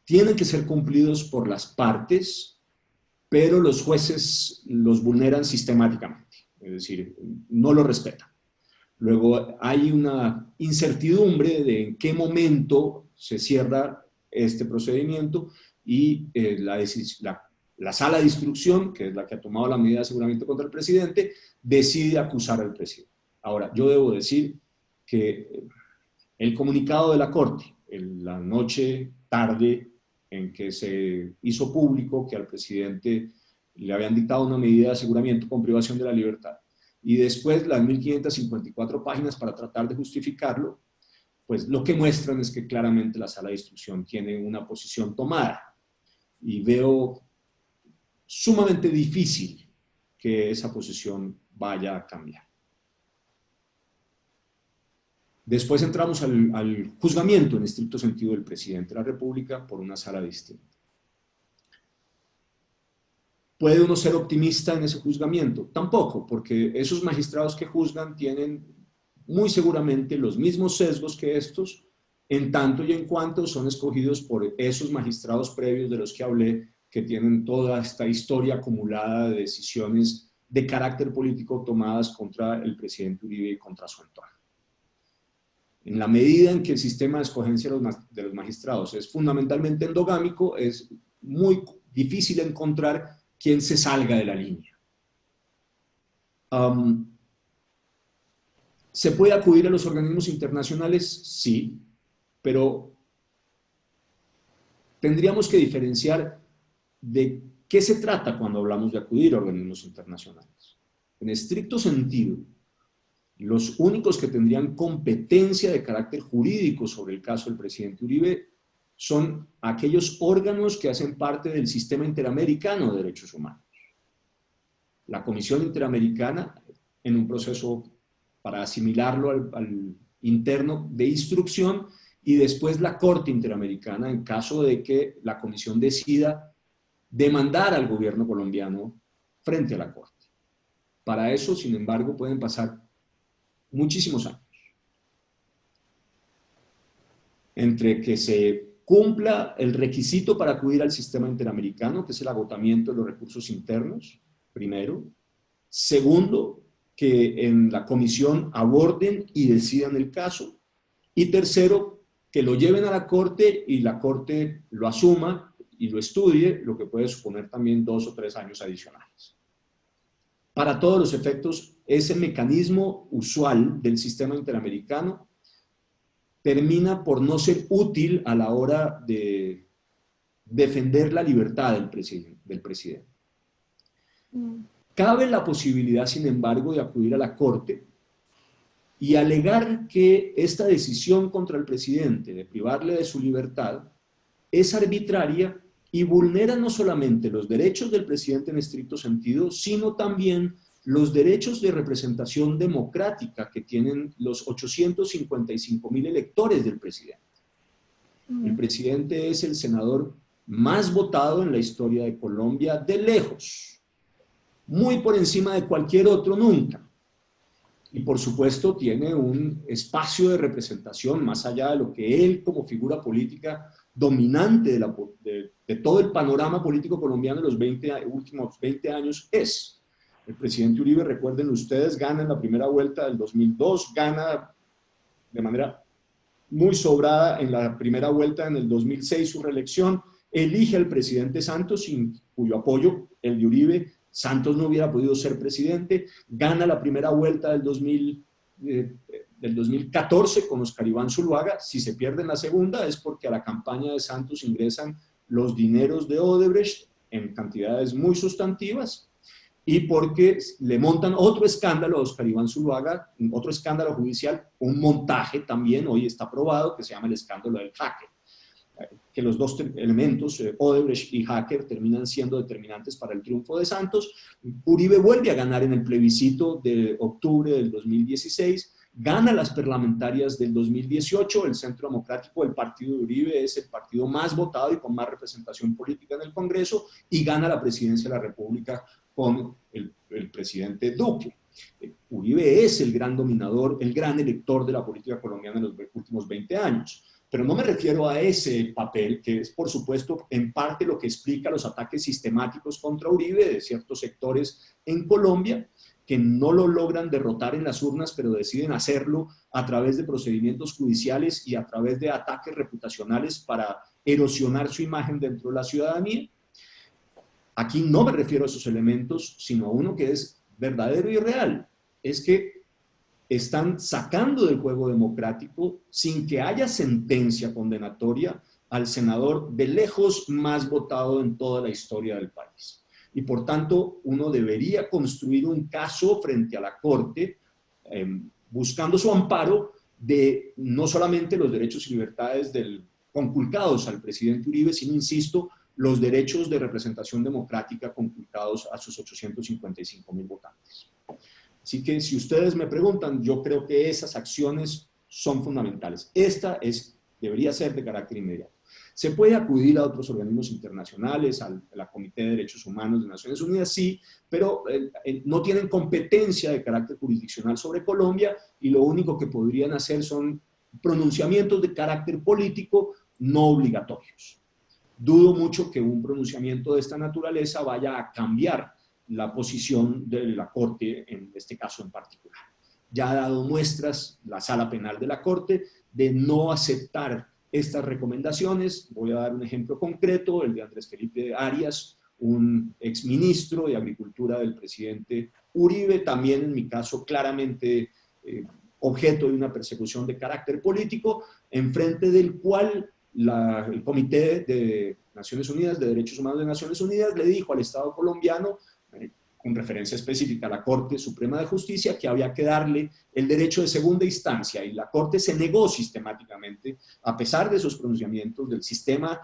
tienen que ser cumplidos por las partes, pero los jueces los vulneran sistemáticamente, es decir, no lo respetan. Luego hay una incertidumbre de en qué momento se cierra este procedimiento, y la sala de instrucción, que es la que ha tomado la medida de aseguramiento contra el presidente, decide acusar al presidente. Ahora, yo debo decir que el comunicado de la Corte, en la tarde en que se hizo público que al presidente le habían dictado una medida de aseguramiento con privación de la libertad, y después las 1554 páginas para tratar de justificarlo, pues lo que muestran es que claramente la sala de instrucción tiene una posición tomada, y veo sumamente difícil que esa posición vaya a cambiar. Después entramos al juzgamiento en estricto sentido del presidente de la República por una sala distinta. ¿Puede uno ser optimista en ese juzgamiento? Tampoco, porque esos magistrados que juzgan tienen muy seguramente los mismos sesgos que estos, en tanto y en cuanto son escogidos por esos magistrados previos de los que hablé, que tienen toda esta historia acumulada de decisiones de carácter político tomadas contra el presidente Uribe y contra su entorno. En la medida en que el sistema de escogencia de los magistrados es fundamentalmente endogámico, es muy difícil encontrar quien se salga de la línea. ¿Se puede acudir a los organismos internacionales? Sí, pero tendríamos que diferenciar de qué se trata cuando hablamos de acudir a organismos internacionales. En estricto sentido, los únicos que tendrían competencia de carácter jurídico sobre el caso del presidente Uribe son aquellos órganos que hacen parte del Sistema Interamericano de Derechos Humanos. La Comisión Interamericana, en un proceso para asimilarlo al interno de instrucción, y después la Corte Interamericana en caso de que la Comisión decida demandar al gobierno colombiano frente a la Corte. Para eso, sin embargo, pueden pasar muchísimos años. Entre que se cumpla el requisito para acudir al sistema interamericano, que es el agotamiento de los recursos internos, primero. Segundo, que en la comisión aborden y decidan el caso. Y tercero, que lo lleven a la Corte y la Corte lo asuma y lo estudie, lo que puede suponer también 2 o 3 años adicionales. Para todos los efectos, ese mecanismo usual del sistema interamericano termina por no ser útil a la hora de defender la libertad del presidente. Cabe la posibilidad, sin embargo, de acudir a la Corte y alegar que esta decisión contra el presidente de privarle de su libertad es arbitraria y vulnera no solamente los derechos del presidente en estricto sentido, sino también los derechos de representación democrática que tienen los 855.000 electores del presidente. El presidente es el senador más votado en la historia de Colombia de lejos, muy por encima de cualquier otro nunca. Y por supuesto tiene un espacio de representación más allá de lo que él como figura política dominante de todo el panorama político colombiano de los últimos 20 años es. El presidente Uribe, recuerden ustedes, gana en la primera vuelta del 2002, gana de manera muy sobrada en la primera vuelta en el 2006 su reelección, elige al presidente Santos, sin cuyo apoyo, el de Uribe, Santos no hubiera podido ser presidente, gana la primera vuelta del 2014 con Oscar Iván Zuluaga. Si se pierde en la segunda es porque a la campaña de Santos ingresan los dineros de Odebrecht en cantidades muy sustantivas y porque le montan otro escándalo a Oscar Iván Zuluaga, otro escándalo judicial, un montaje también, hoy está probado, que se llama el escándalo del hacker. Que los dos elementos, Odebrecht y hacker, terminan siendo determinantes para el triunfo de Santos. Uribe vuelve a ganar en el plebiscito de octubre del 2016, gana las parlamentarias del 2018, el Centro Democrático, el partido de Uribe, es el partido más votado y con más representación política en el Congreso, y gana la presidencia de la República con el presidente Duque. Uribe es el gran dominador, el gran elector de la política colombiana en los últimos 20 años. Pero no me refiero a ese papel, que es, por supuesto, en parte lo que explica los ataques sistemáticos contra Uribe de ciertos sectores en Colombia, que no lo logran derrotar en las urnas, pero deciden hacerlo a través de procedimientos judiciales y a través de ataques reputacionales para erosionar su imagen dentro de la ciudadanía. Aquí no me refiero a esos elementos, sino a uno que es verdadero y real. Es que están sacando del juego democrático, sin que haya sentencia condenatoria, al senador de lejos más votado en toda la historia del país. Y por tanto, uno debería construir un caso frente a la Corte, buscando su amparo de no solamente los derechos y libertades conculcados al presidente Uribe, sino, insisto, los derechos de representación democrática conculcados a sus 855.000 votantes. Así que si ustedes me preguntan, yo creo que esas acciones son fundamentales. Esta debería ser de carácter inmediato. Se puede acudir a otros organismos internacionales, a la Comité de Derechos Humanos de Naciones Unidas, sí, pero no tienen competencia de carácter jurisdiccional sobre Colombia y lo único que podrían hacer son pronunciamientos de carácter político no obligatorios. Dudo mucho que un pronunciamiento de esta naturaleza vaya a cambiar la posición de la Corte, en este caso en particular. Ya ha dado muestras la Sala Penal de la Corte de no aceptar estas recomendaciones. Voy a dar un ejemplo concreto, el de Andrés Felipe Arias, un exministro de Agricultura del presidente Uribe, también en mi caso claramente objeto de una persecución de carácter político, en frente del cual el Comité de Naciones Unidas, de Derechos Humanos de Naciones Unidas, le dijo al Estado colombiano, con referencia específica a la Corte Suprema de Justicia, que había que darle el derecho de segunda instancia, y la Corte se negó sistemáticamente, a pesar de esos pronunciamientos del sistema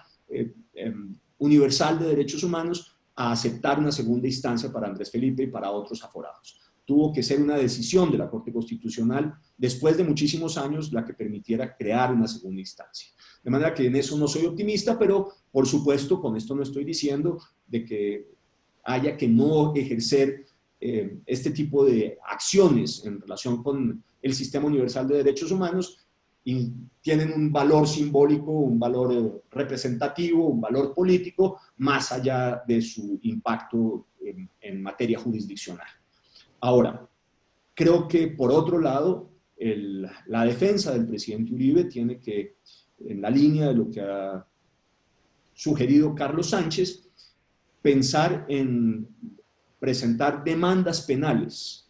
universal de derechos humanos, a aceptar una segunda instancia para Andrés Felipe y para otros aforados. Tuvo que ser una decisión de la Corte Constitucional, después de muchísimos años, la que permitiera crear una segunda instancia. De manera que en eso no soy optimista, pero por supuesto, con esto no estoy diciendo de que haya que no ejercer este tipo de acciones en relación con el sistema universal de derechos humanos, y tienen un valor simbólico, un valor representativo, un valor político, más allá de su impacto en materia jurisdiccional. Ahora, creo que por otro lado, la defensa del presidente Uribe tiene que, en la línea de lo que ha sugerido Carlos Sánchez, pensar en presentar demandas penales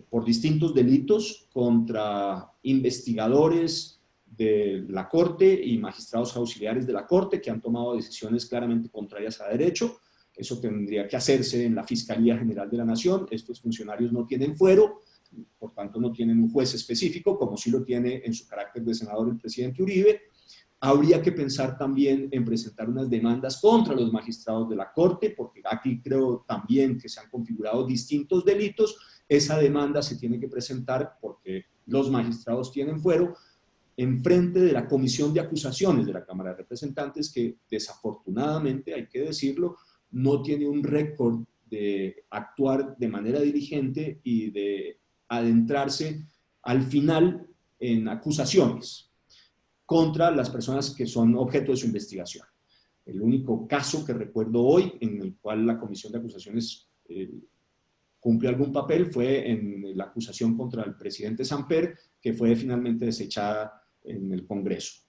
por distintos delitos contra investigadores de la Corte y magistrados auxiliares de la Corte que han tomado decisiones claramente contrarias a derecho. Eso tendría que hacerse en la Fiscalía General de la Nación. Estos funcionarios no tienen fuero, por tanto no tienen un juez específico, como sí lo tiene en su carácter de senador el presidente Uribe. Habría que pensar también en presentar unas demandas contra los magistrados de la Corte, porque aquí creo también que se han configurado distintos delitos. Esa demanda se tiene que presentar porque los magistrados tienen fuero en frente de la Comisión de Acusaciones de la Cámara de Representantes, que desafortunadamente, hay que decirlo, no tiene un récord de actuar de manera diligente y de adentrarse al final en acusaciones contra las personas que son objeto de su investigación. El único caso que recuerdo hoy en el cual la Comisión de Acusaciones cumplió algún papel fue en la acusación contra el presidente Samper, que fue finalmente desechada en el Congreso.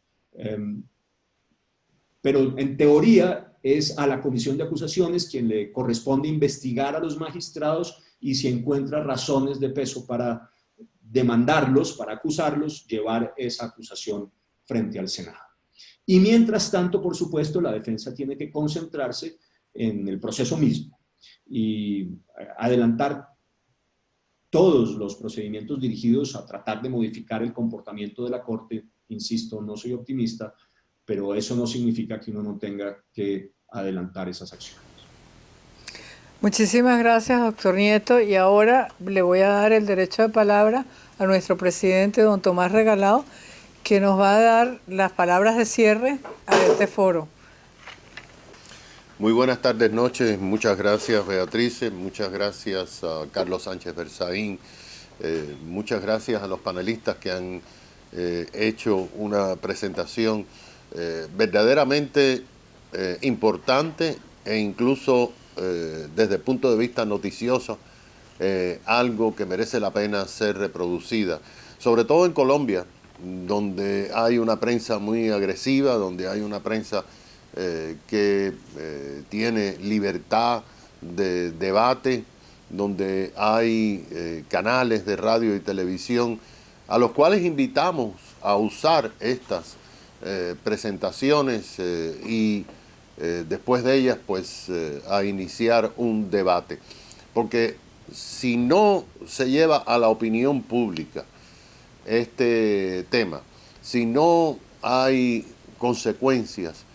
Pero en teoría es a la Comisión de Acusaciones quien le corresponde investigar a los magistrados y si encuentra razones de peso para demandarlos, para acusarlos, llevar esa acusación frente al Senado. Y mientras tanto, por supuesto, la defensa tiene que concentrarse en el proceso mismo y adelantar todos los procedimientos dirigidos a tratar de modificar el comportamiento de la Corte. Insisto, no soy optimista, pero eso no significa que uno no tenga que adelantar esas acciones. Muchísimas gracias, doctor Nieto. Y ahora le voy a dar el derecho de palabra a nuestro presidente, don Tomás Regalado, que nos va a dar las palabras de cierre a este foro. Muy buenas tardes, noches. Muchas gracias, Beatriz. Muchas gracias a Carlos Sánchez Berzaín. Muchas gracias a los panelistas que han hecho una presentación verdaderamente importante e incluso desde el punto de vista noticioso, algo que merece la pena ser reproducida. Sobre todo en Colombia, donde hay una prensa muy agresiva, donde hay una prensa que tiene libertad de debate, donde hay canales de radio y televisión a los cuales invitamos a usar estas presentaciones y después de ellas pues a iniciar un debate. Porque si no se lleva a la opinión pública este tema, si no hay consecuencias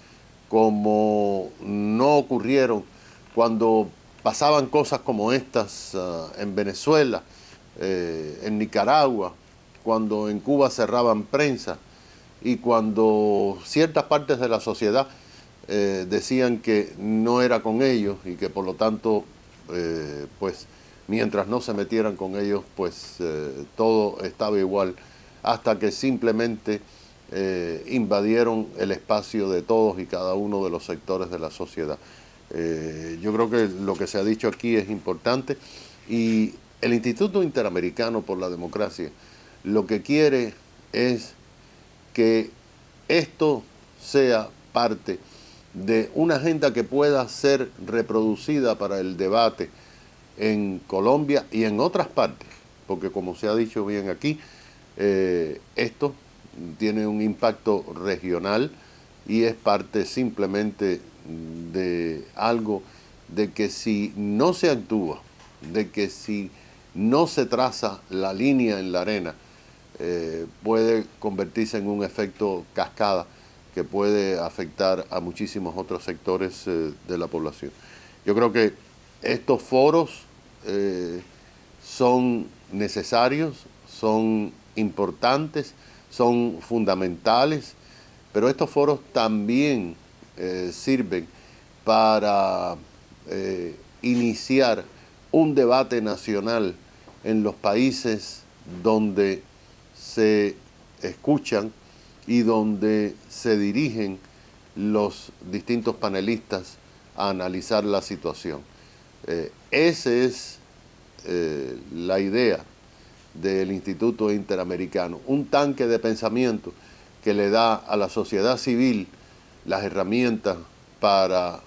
como no ocurrieron cuando pasaban cosas como estas en Venezuela, en Nicaragua, cuando en Cuba cerraban prensa y cuando ciertas partes de la sociedad decían que no era con ellos y que por lo tanto pues mientras no se metieran con ellos pues todo estaba igual, hasta que simplemente invadieron el espacio de todos y cada uno de los sectores de la sociedad. Yo creo que lo que se ha dicho aquí es importante y el Instituto Interamericano por la Democracia lo que quiere es que esto sea parte de una agenda que pueda ser reproducida para el debate en Colombia y en otras partes, porque como se ha dicho bien aquí, esto tiene un impacto regional y es parte simplemente de algo de que si no se actúa, de que si no se traza la línea en la arena, puede convertirse en un efecto cascada que puede afectar a muchísimos otros sectores de la población. Yo creo que estos foros son necesarios, son importantes, son fundamentales, pero estos foros también sirven para iniciar un debate nacional en los países donde se escuchan y donde se dirigen los distintos panelistas a analizar la situación. Esa es la idea del Instituto Interamericano, un tanque de pensamiento que le da a la sociedad civil las herramientas para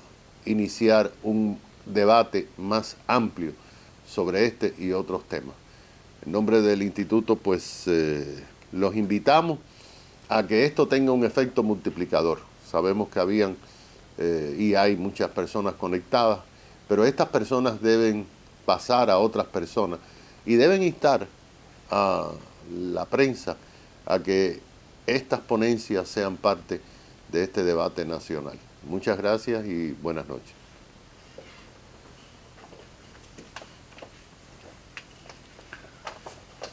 iniciar un debate más amplio sobre este y otros temas. En nombre del Instituto, pues los invitamos a que esto tenga un efecto multiplicador. Sabemos que habían y hay muchas personas conectadas, pero estas personas deben pasar a otras personas y deben instar a la prensa a que estas ponencias sean parte de este debate nacional. Muchas gracias y buenas noches.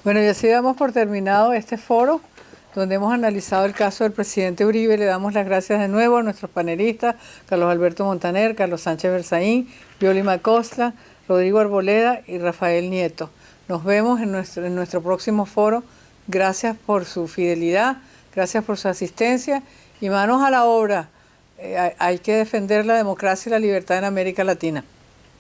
Bueno, y así damos por terminado este foro donde hemos analizado el caso del presidente Uribe. Le damos las gracias de nuevo a nuestros panelistas, Carlos Alberto Montaner, Carlos Sánchez Berzaín, Violi Macosta, Rodrigo Arboleda y Rafael Nieto. Nos vemos en nuestro próximo foro. Gracias por su fidelidad, gracias por su asistencia y manos a la obra. Hay que defender la democracia y la libertad en América Latina.